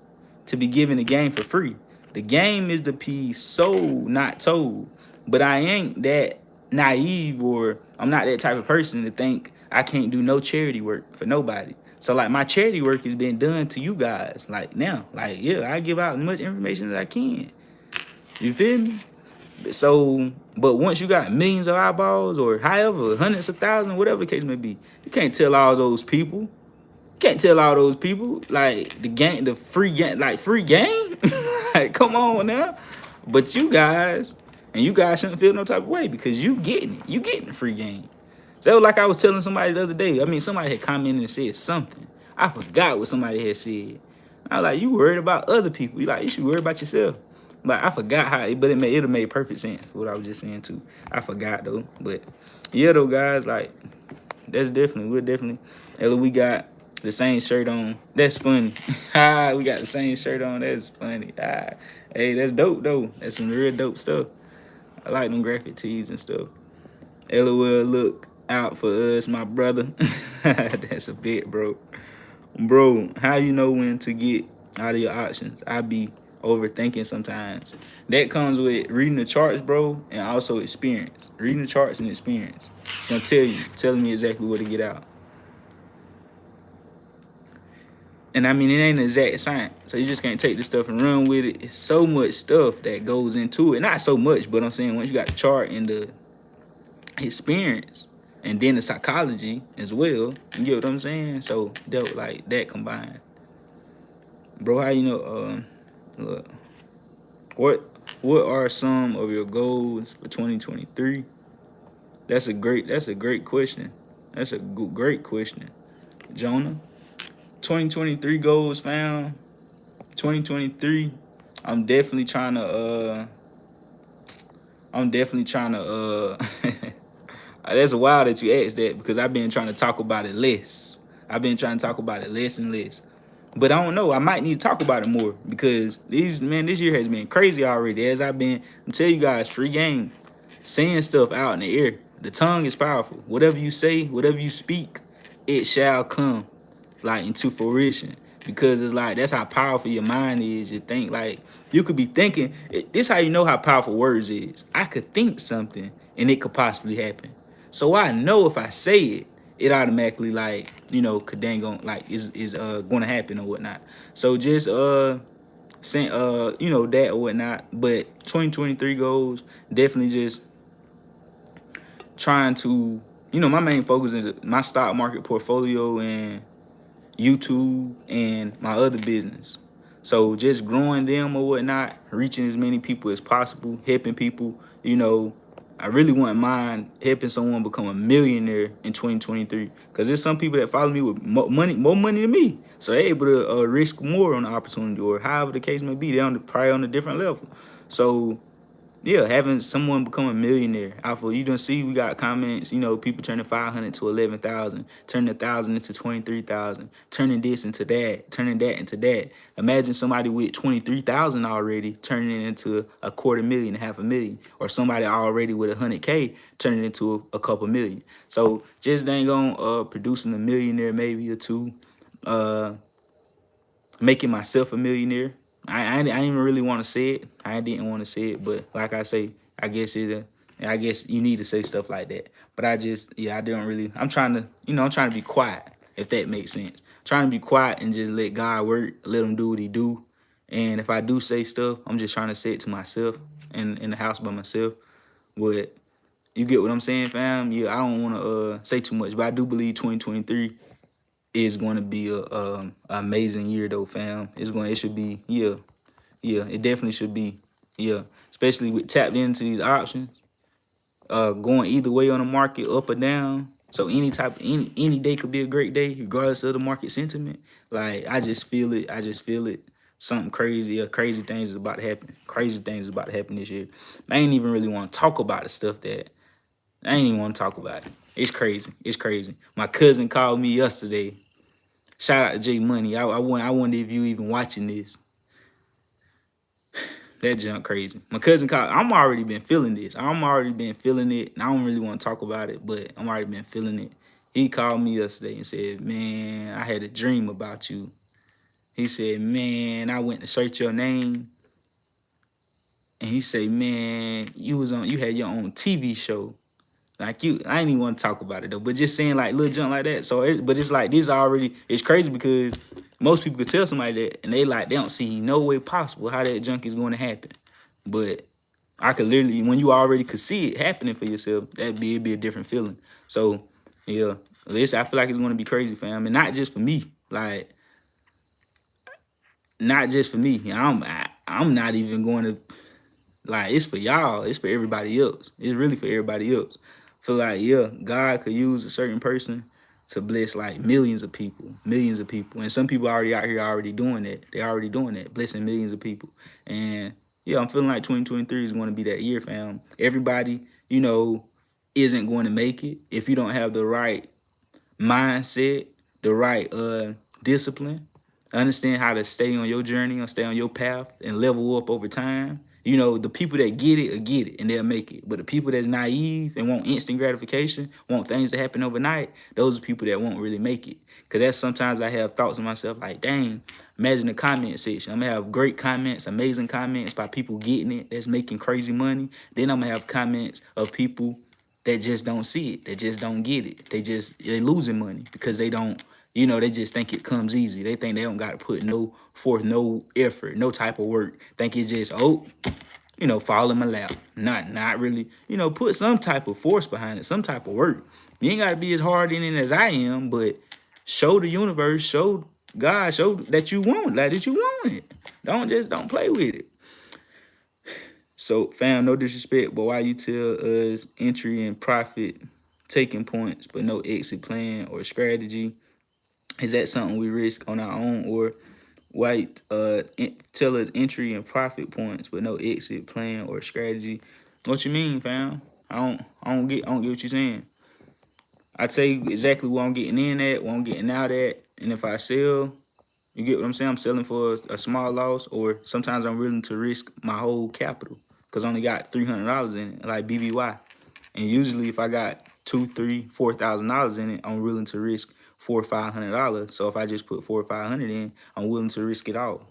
A: to be giving the game for free. The game is the piece sold, not told. But I ain't that naive, or I'm not that type of person to think I can't do no charity work for nobody. So like my charity work has been done to you guys. Like now, like yeah, I give out as much information as I can. You feel me? So, but once you got millions of eyeballs or however, hundreds of thousands, whatever the case may be, you can't tell all those people. You can't tell all those people like the free game, like free game. Like, come on now. But you guys shouldn't feel no type of way because you getting it. You getting free game. So like I was telling somebody the other day. I mean, somebody had commented and said something. I forgot what somebody had said. I was like, you worried about other people. You should worry about yourself. Like, I forgot how, but it'll made perfect sense what I was just saying too. I forgot though. But yeah though, guys, like, we're definitely, Ella, we got the same shirt on. That's funny. We got the same shirt on. That's funny. Hey, that's dope though. That's some real dope stuff. I like them graphic tees and stuff. LOL, look out for us, my brother. That's a bit, bro. Bro, how you know when to get out of your options? I be overthinking sometimes. That comes with reading the charts, bro, and also experience. Reading the charts and experience. It's gonna telling me exactly where to get out. And I mean, it ain't an exact science, so you just can't take this stuff and run with it. It's so much stuff that goes into it. Not so much, but I'm saying once you got the chart and the experience, and then the psychology as well, you get what I'm saying? So that, like, that combined. Bro, how you know, look, what are some of your goals for 2023? That's a great question. That's a great question, Jonah. 2023 goals found. 2023, I'm definitely trying to that's wild that you asked that because I've been trying to talk about it less. I've been trying to talk about it less and less. But I don't know. I might need to talk about it more because this year has been crazy already. As I'm telling you guys, free game, saying stuff out in the air. The tongue is powerful. Whatever you say, whatever you speak, it shall come like into fruition. Because it's like that's how powerful your mind is. You think like you could be thinking. This how you know how powerful words is. I could think something and it could possibly happen. So I know if I say it, it automatically like could dang on like is going to happen or whatnot. So just saying that or whatnot. But 2023 goals definitely just trying to my main focus is my stock market portfolio and YouTube and my other business. So just growing them or whatnot, reaching as many people as possible, helping people. I really wouldn't mind helping someone become a millionaire in 2023 because there's some people that follow me with more money than me. So they're able to risk more on the opportunity or however the case may be. They're probably on a different level. So yeah, having someone become a millionaire. Alpha, you don't see we got comments, people turning 500 to 11,000, turning 1,000 into 23,000, turning this into that, turning that into that. Imagine somebody with 23,000 already turning it into a quarter million, half a million, or somebody already with 100K turning it into a couple million. So just dang on producing a millionaire maybe or two, making myself a millionaire. I didn't even really want to say it. I didn't want to say it, but like I say, I guess I guess you need to say stuff like that. But I don't really. I'm trying to, I'm trying to be quiet, if that makes sense. Trying to be quiet and just let God work, let him do what he do. And if I do say stuff, I'm just trying to say it to myself in the house by myself. But you get what I'm saying, fam? Yeah, I don't want to say too much, but I do believe 2023 is going to be a amazing year though, fam. It should be, yeah, it definitely should be, yeah. Especially with tapped into these options, going either way on the market, up or down. So any day could be a great day, regardless of the market sentiment. Like I just feel it. I just feel it. Something crazy, crazy things is about to happen. Crazy things is about to happen this year. I ain't even really want to talk about the stuff that I ain't even want to talk about it. It's crazy. It's crazy. My cousin called me yesterday. Shout out to J Money. I wonder if you even watching this. That junk crazy. My cousin called. I'm already been feeling this. I'm already been feeling it. And I don't really want to talk about it, but I'm already been feeling it. He called me yesterday and said, "Man, I had a dream about you." He said, "Man, I went to search your name." And he said, "Man, you had your own TV show." Like I ain't even want to talk about it though, but just saying like little junk like that. So, but it's like this already. It's crazy because most people could tell somebody that, and they don't see no way possible how that junk is going to happen. But I could literally, when you already could see it happening for yourself, it'd be a different feeling. So, yeah, listen, I feel like it's going to be crazy, fam, and not just for me. Like, not just for me. I'm not even going to. Like it's for y'all. It's for everybody else. It's really for everybody else. Feel like yeah, God could use a certain person to bless like millions of people, and some people already out here already doing that. They already doing that, blessing millions of people. And yeah, I'm feeling like 2023 is going to be that year, fam. Everybody, isn't going to make it if you don't have the right mindset, the right discipline, understand how to stay on your journey or stay on your path and level up over time. The people that get it will get it and they'll make it. But the people that's naive and want instant gratification, want things to happen overnight, those are people that won't really make it. Because that's sometimes I have thoughts of myself like, dang, imagine the comment section. I'm going to have great comments, amazing comments by people getting it, that's making crazy money. Then I'm going to have comments of people that just don't see it, that just don't get it. They losing money because they don't, they just think it comes easy. They think they don't got to put no effort, no type of work. Think it's just, fall in my lap. Not really, put some type of force behind it, some type of work. You ain't got to be as hard in it as I am, but show the universe, show God, show that you want, like that you want it. Don't play with it. So, fam, no disrespect, but why you tell us entry and profit taking points, but no exit plan or strategy? Is that something we risk on our own, or why tell us entry and profit points, but no exit plan or strategy? What you mean, fam? I don't get what you're saying. I tell you exactly what I'm getting in at, what I'm getting out at, and if I sell, You get what I'm saying? I'm selling for a small loss, or sometimes I'm willing to risk my whole capital because I only got $300 in it, like BVY. And usually, if I got two, three, $4,000 in it, I'm willing to risk $400-500. So if I just put 400-500 in, I'm willing to risk it all.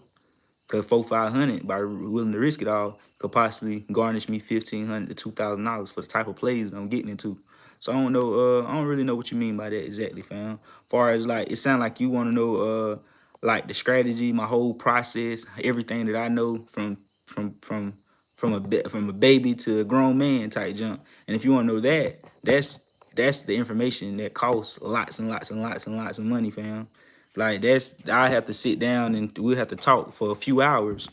A: Cause 400-500 by willing to risk it all could possibly garnish me $1,500 to $2,000 for the type of plays that I'm getting into. So I don't know. I don't really know what you mean by that exactly, fam. Far as like, it sounds like you want to know, like the strategy, my whole process, everything that I know from from from a baby to a grown man type jump. And if you want to know that, that's the information that costs lots and lots and lots and lots of money, fam. Like I have to sit down and we'll have to talk for a few hours.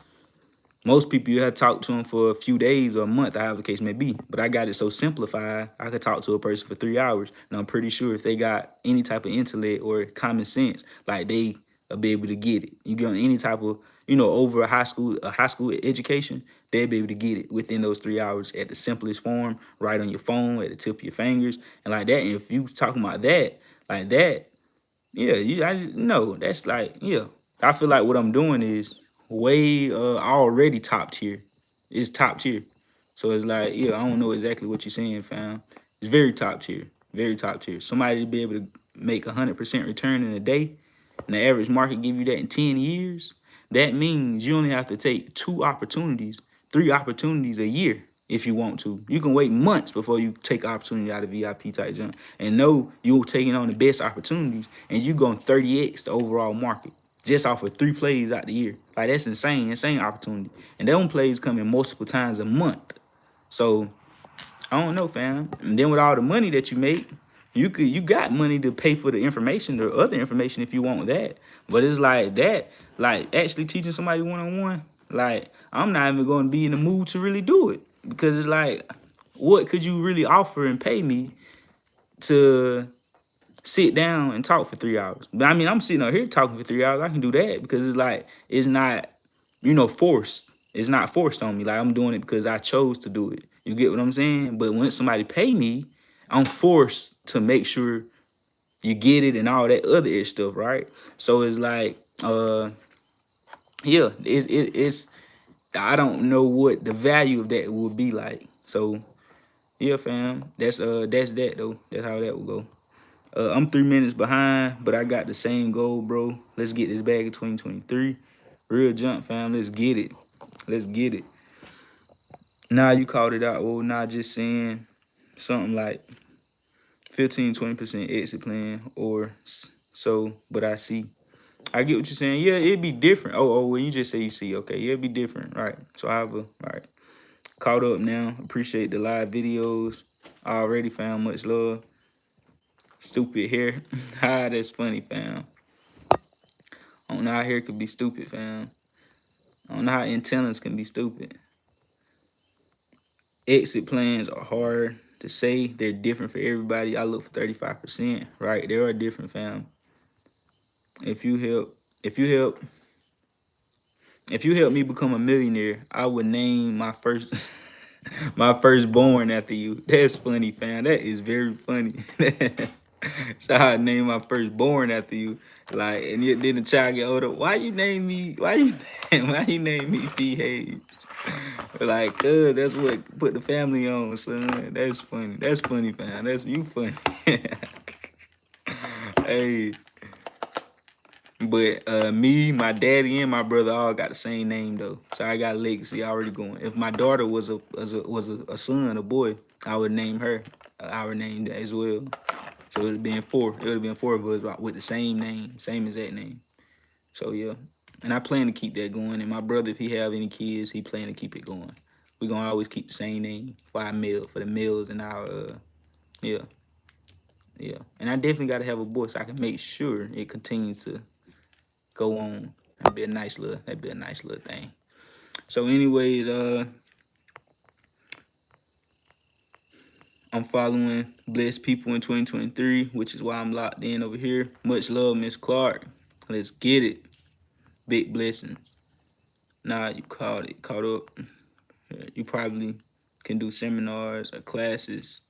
A: Most people you have to talk to them for a few days or a month, however the case may be. But I got it so simplified, I could talk to a person for 3 hours, and I'm pretty sure if they got any type of intellect or common sense, like they will be able to get it. You get any type of, over a high school education, they'll be able to get it within those 3 hours at the simplest form, right on your phone, at the tip of your fingers, and like that. And if you talking about that, like that, yeah, I know that's like, yeah. I feel like what I'm doing is way already top tier. It's top tier. So it's like, yeah, I don't know exactly what you're saying, fam. It's very top tier. Very top tier. Somebody to be able to make 100% return in a day, and the average market give you that in 10 years, that means you only have to take 2 opportunities, 3 opportunities a year if you want to. You can wait months before you take opportunity out of VIP type jump and know you're taking on the best opportunities, and you going 30x the overall market just off of 3 plays out the year. Like that's insane opportunity. And them plays come in multiple times a month. So I don't know, fam. And then with all the money that you make, you got money to pay for the information, the other information if you want that. But it's like that, like actually teaching somebody one-on-one, like I'm not even gonna be in the mood to really do it. Because it's like, what could you really offer and pay me to sit down and talk for 3 hours? But I mean, I'm sitting up here talking for 3 hours. I can do that because it's like it's not, forced. It's not forced on me. Like I'm doing it because I chose to do it. You get what I'm saying? But when somebody pay me, I'm forced to make sure you get it and all that other stuff, right? So it's like, yeah, it's I don't know what the value of that would be like. So yeah, fam, that's that though. That's how that would go. I'm 3 minutes behind, but I got the same goal, bro. Let's get this bag in 2023. Real jump, fam. Let's get it. Let's get it. Now you called it out. Well, not just saying something like 15-20% exit plan or so, but I see. I get what you're saying. Yeah, it'd be different. When you just say you see, okay, yeah, it'd be different, right? So I have all right. Caught up now. Appreciate the live videos. Already found much love. Stupid hair. That's funny, fam. I don't know how hair could be stupid, fam. I don't know how antennas can be stupid. Exit plans are hard to say. They're different for everybody. I look for 35%, right? They are different, fam. If you help me become a millionaire, I would name my first my firstborn after you. That's funny, fam. That is very funny. So I name my firstborn after you. Like, and then the child get older. Why you name me? Why you name me Behaves? Like, that's what put the family on, son. That's funny. That's funny, fam. That's you funny. Hey. But me, my daddy, and my brother all got the same name though. So I got legacy already going. If my daughter was a son, a boy, I would name her our name as well. So it would have been four. It would have been four of us with the same name, same exact name. So yeah. And I plan to keep that going. And my brother, if he have any kids, he plan to keep it going. We're gonna always keep the same name for the males and our yeah. Yeah. And I definitely gotta have a boy so I can make sure it continues to go on. That'd be a nice little thing. So anyways, I'm following blessed people in 2023, which is why I'm locked in over here. Much love, Miss Clark. Let's get it. Big blessings. Nah, you caught up. You probably can do seminars or classes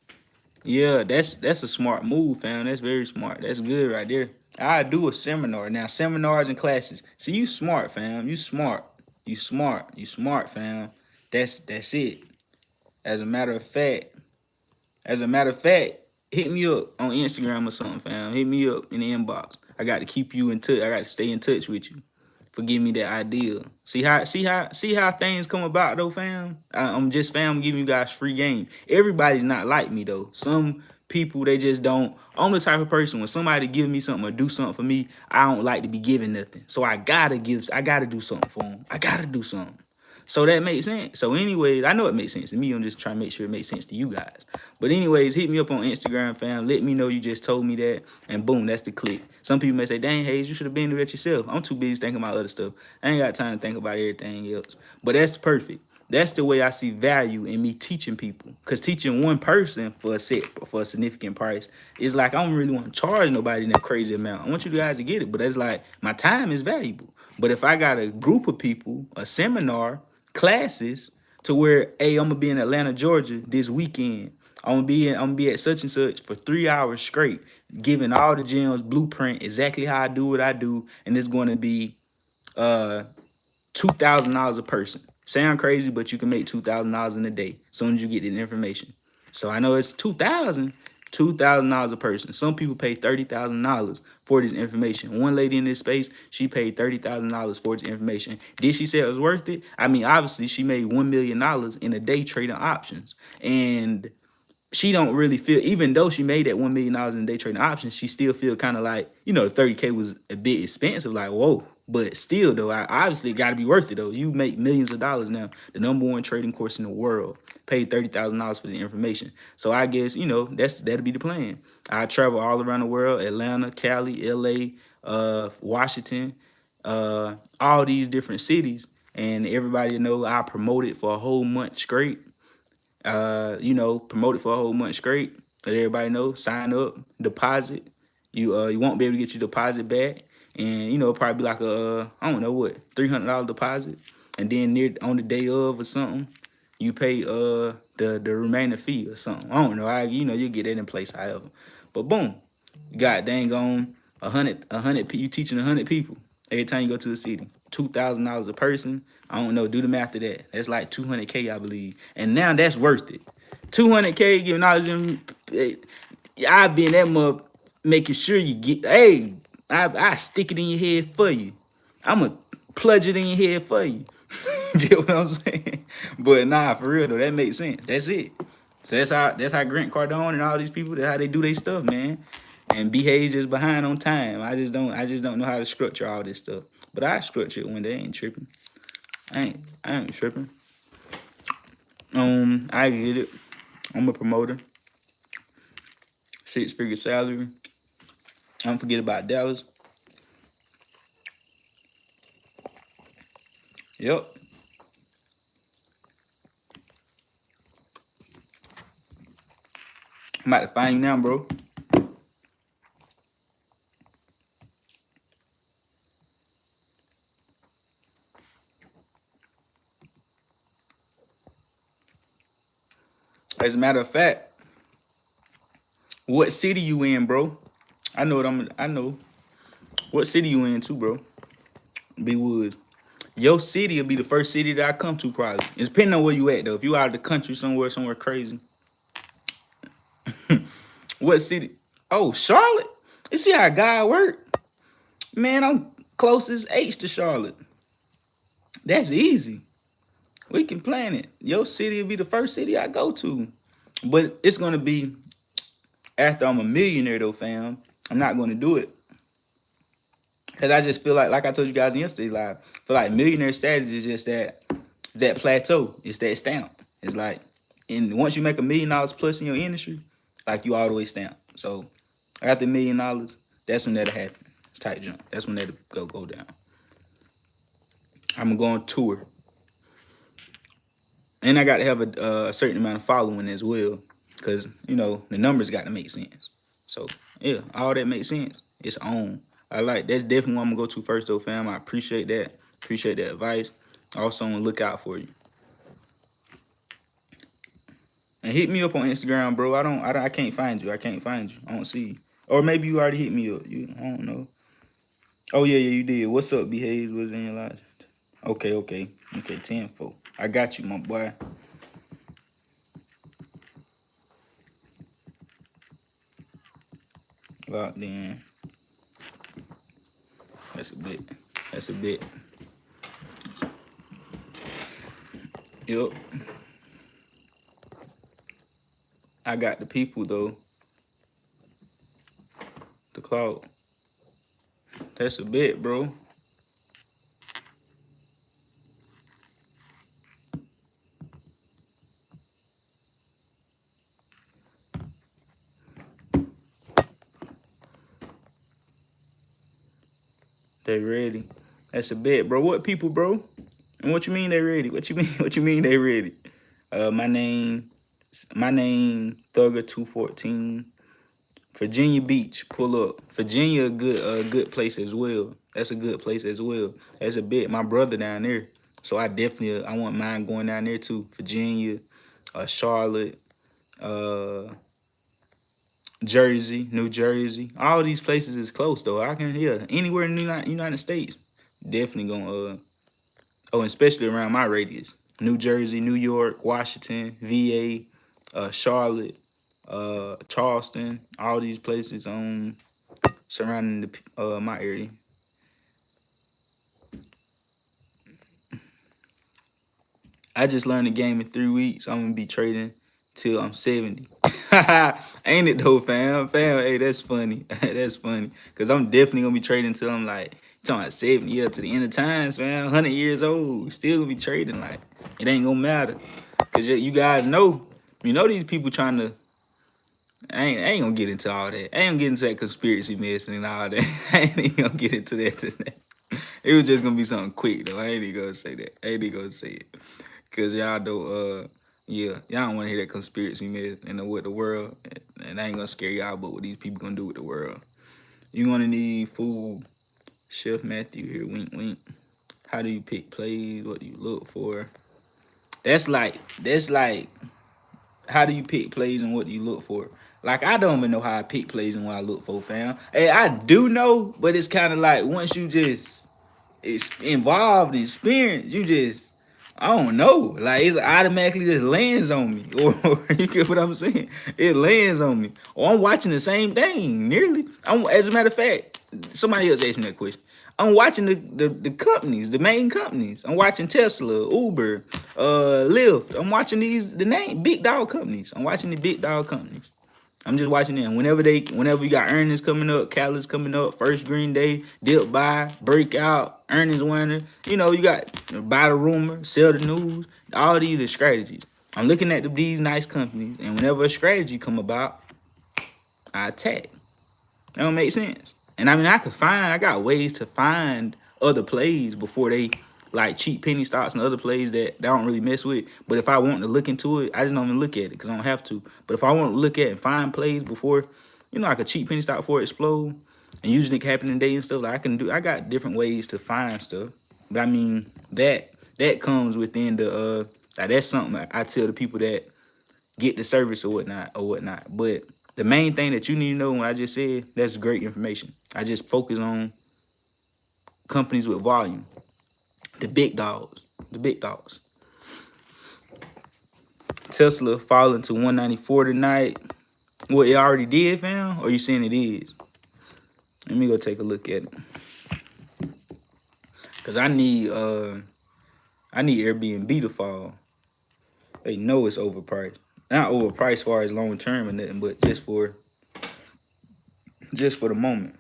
A: Yeah, that's a smart move, fam. That's very smart. That's good right there. I do a seminar now. Seminars and classes. See, you smart, fam. You smart. You smart. You smart, fam. That's it. As a matter of fact, as a matter of fact, hit me up on Instagram or something, fam. Hit me up in the inbox. I got to keep you in touch. I got to stay in touch with you for giving me that idea. See how things come about though, fam. I'm just fam giving you guys free game. Everybody's not like me though. Some people they just don't. I'm the type of person when somebody give me something or do something for me, I don't like to be giving nothing. So I gotta give. I gotta do something for them. I gotta do something. So that makes sense. So, anyways, I know it makes sense to me. I'm just trying to make sure it makes sense to you guys. But anyways, hit me up on Instagram, fam. Let me know you just told me that, and boom, that's the click. Some people may say, "Dang, Hayes, you should have been doing that yourself." I'm too busy thinking about other stuff. I ain't got time to think about everything else. But that's perfect. That's the way I see value in me teaching people. Cause teaching one person for a significant price is like I don't really want to charge nobody that crazy amount. I want you guys to get it, but it's like my time is valuable. But if I got a group of people, a seminar, classes to where, hey, I'm gonna be in Atlanta, Georgia this weekend. I'm gonna be at such and such for 3 hours straight, giving all the gems, blueprint, exactly how I do what I do, and it's gonna be uh $2,000 a person. Sound crazy, but you can make $2,000 in a day as soon as you get the information. So I know it's $2,000 a person. Some people pay $30,000 for this information. One lady in this space, she paid $30,000 for this information. Did she say it was worth it? I mean, obviously, she made $1 million in a day trading options, and she don't really feel, even though she made that $1 million in day trading options, she still feel kind of like, 30K was a bit expensive, like whoa. But still though, I obviously got to be worth it though. You make millions of dollars now, the number one trading course in the world, paid $30,000 for the information. So I guess that'll be the plan. I travel all around the world: Atlanta, Cali, LA, Washington, all these different cities, and everybody know I promote it for a whole month straight. Promote it for a whole month straight. Let everybody know. Sign up, deposit. You won't be able to get your deposit back, and probably like a I don't know what, $300 deposit, and then near on the day of or something, you pay the remaining fee or something. I don't know. You get that in place, however. But boom, you got dang on a hundred. You teaching 100 people every time you go to the city. $2,000 a person. I don't know. Do the math of that. That's like 200K, I believe. And now that's worth it. 200K giving knowledge. I be in that mug making sure you get. Hey, I stick it in your head for you. I'ma plunge it in your head for you. Get what I'm saying? But nah, for real though, that makes sense. That's it. So that's how Grant Cardone and all these people, that's how they do their stuff, man. And BH just behind on time. I just don't know how to structure all this stuff. But I structure it one day. I ain't tripping. I ain't tripping. I get it. I'm a promoter. 6-figure salary. Don't forget about Dallas. Yep. I'm about to find you now, bro. As a matter of fact, what city you in, bro? I know what city you in too, bro. B Woods. Your city will be the first city that I come to probably. It's depending on where you at though. If you out of the country somewhere crazy. What city? Oh, Charlotte. You see how God work? Man, I'm closest H to Charlotte. That's easy. We can plan it. Your city will be the first city I go to. But it's gonna be after I'm a millionaire though, fam. I'm not gonna do it. Cause I just feel like I told you guys in yesterday's live, I feel like millionaire status is just that plateau. It's that stamp. It's like, and once you make $1 million plus in your industry, like you all the way stamp. So after $1 million, that's when that'll happen. It's tight jump. That's when that'll go down. I'm gonna go on tour, and I got to have a certain amount of following as well, cause the numbers got to make sense. So yeah, all that makes sense. It's on. That's definitely what I'm gonna go to first though, fam. I appreciate that. Appreciate that advice. Also on the lookout for you. And hit me up on Instagram, bro. I can't find you. I can't find you. I don't see you. Or maybe you already hit me up. I don't know. Oh yeah, you did. What's up, Behaves? What's in your life? Okay. 10-4. I got you, my boy. Locked in. That's a bit. That's a bit. Yep. I got the people though. The cloud. That's a bit, bro. They ready. That's a bit, bro. What people, bro? And what you mean they ready? What you mean? What you mean they ready? My name Thugger 214. Virginia Beach, pull up. Virginia, good place as well. That's a good place as well. That's a bit. My brother down there, so I want mine going down there too. Virginia, Charlotte, Jersey, New Jersey. All these places is close though. I can anywhere in the United States. Definitely gonna especially around my radius. New Jersey, New York, Washington, VA, Charlotte, Charleston, all these places surrounding my area. I just learned the game in 3 weeks. I'm gonna be trading till I'm 70. Ain't it though, fam? Hey, that's funny. That's funny. Cause I'm definitely gonna be trading till I'm like talking about 70 years to the end of times, fam. 100 years old. Still gonna be trading. Like it ain't gonna matter. Cause you guys know, these people trying to. I ain't gonna get into all that. I ain't gonna get into that conspiracy medicine and all that. I ain't even gonna get into that. It was just gonna be something quick though. I ain't even gonna say that. I ain't even gonna say it. Cause y'all don't y'all don't wanna hear that conspiracy medicine with the world. And I ain't gonna scare y'all about what these people gonna do with the world. You gonna need food. Chef Matthew here, wink wink. How do you pick plays? What do you look for? That's like how do you pick plays and what do you look for? Like I don't even know how I pick plays and what I look for, fam. Hey, I do know, but it's kind of like once you just involved in experience, you just I don't know. Like it automatically just lands on me. Or you get what I'm saying? It lands on me. Or I'm watching the same thing nearly. As a matter of fact, somebody else asked me that question. I'm watching the companies, the main companies. I'm watching Tesla, Uber, Lyft. I'm watching the big dog companies. I'm watching the big dog companies. I'm just watching them. Whenever you got earnings coming up, catalysts coming up, first green day, dip buy, breakout, earnings winner. You got buy the rumor, sell the news. All these are strategies. I'm looking at these nice companies, and whenever a strategy come about, I attack. That don't make sense. And I mean, I got ways to find other plays before they like cheap penny stocks and other plays that I don't really mess with. But if I want to look into it, I just don't even look at it because I don't have to. But if I want to look at and find plays before, like a cheap penny stock before it explode and usually it happen in day and stuff, like I got different ways to find stuff. But I mean, that comes within the, like that's something I tell the people that get the service or whatnot. But the main thing that you need to know, when I just said, that's great information. I just focus on companies with volume, the big dogs. Tesla falling to 194 tonight. What, it already did, fam? Or you saying it is? Let me go take a look at it. Cause I need Airbnb to fall. They know it's overpriced. Not overpriced as far as long term or nothing, but just for the moment.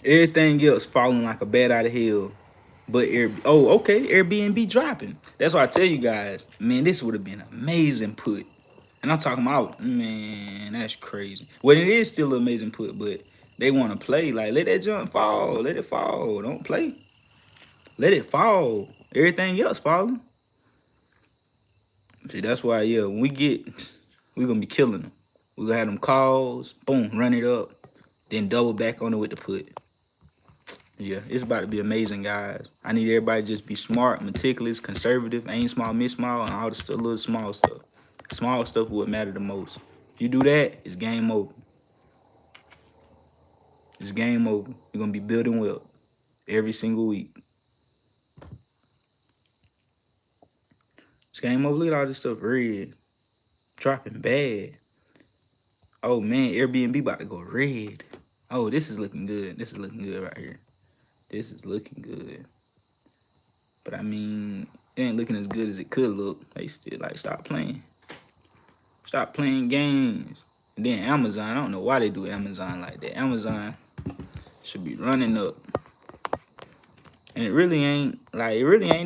A: Everything else falling like a bat out of hell. But Airbnb dropping. That's why I tell you guys, man, this would have been amazing put. And I'm talking about, man, that's crazy. Well, it is still an amazing put, but they want to play. Like, let that junk fall. Let it fall. Don't play. Let it fall. Everything else falling. See, that's why, when we're going to be killing them. We're going to have them calls, boom, run it up, then double back on it with the put. Yeah, it's about to be amazing, guys. I need everybody to just be smart, meticulous, conservative, aim small, miss small, and all the stuff, little small stuff. Small stuff would matter the most. If you do that, it's game over. It's game over. You're gonna be building wealth every single week. It's game over. Look at all this stuff red. Dropping bad. Oh man, Airbnb about to go red. Oh, this is looking good. This is looking good right here. This is looking good. But I mean, it ain't looking as good as it could look. They still like stop playing. Stop playing games. And then Amazon, I don't know why they do Amazon like that. Amazon should be running up. And it really ain't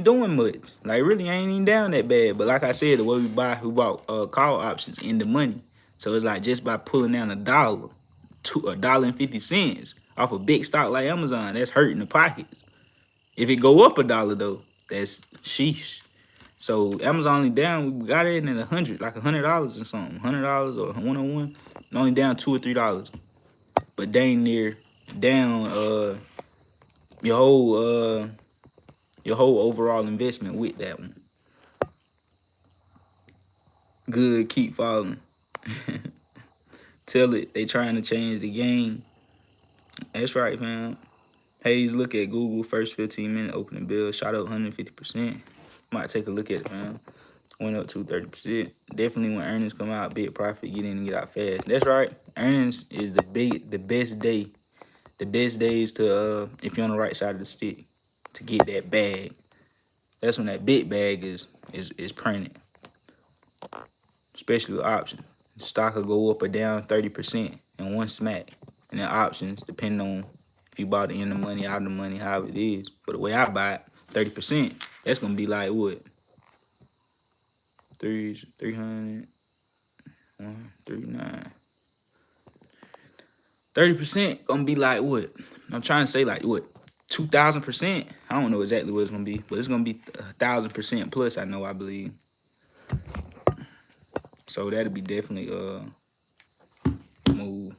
A: doing much. Like it really ain't even down that bad. But like I said, the way we bought call options in the money. So it's like just by pulling down $1.50 off a big stock like Amazon, that's hurting the pockets. If it go up $1 though, that's sheesh. So Amazon only down, we got it in at $100 or something, $100 or 101, only down $2 or $3, but dang near down your whole overall investment with that one. Good, keep following. Tell it they trying to change the game. That's right, fam. Hayes, look at Google first 15-minute opening bill shot up 150%. Might take a look at it, man. Went up to 30%. Definitely when earnings come out, big profit, get in and get out fast. That's right. Earnings is the best day. The best days to if you're on the right side of the stick to get that bag. That's when that big bag is printed. Especially with options. The stock will go up or down 30% in one smack. And then options, depending on if you bought it in the money, out of the money, however it is. But the way I buy it, 30%, that's gonna be like what? 300, 139. 30% gonna be like what? I'm trying to say like what? 2,000%. I don't know exactly what it's gonna be, but it's gonna be 1,000% plus. I believe. So that'll be definitely move.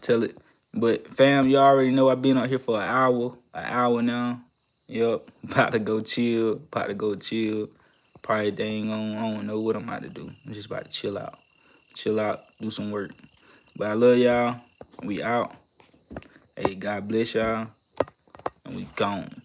A: Tell it. But fam, you already know I've been out here for an hour now. Yup, about to go chill. Probably dang on. I don't know what I'm about to do. I'm just about to chill out, do some work. But I love y'all. We out. Hey, God bless y'all. And we gone.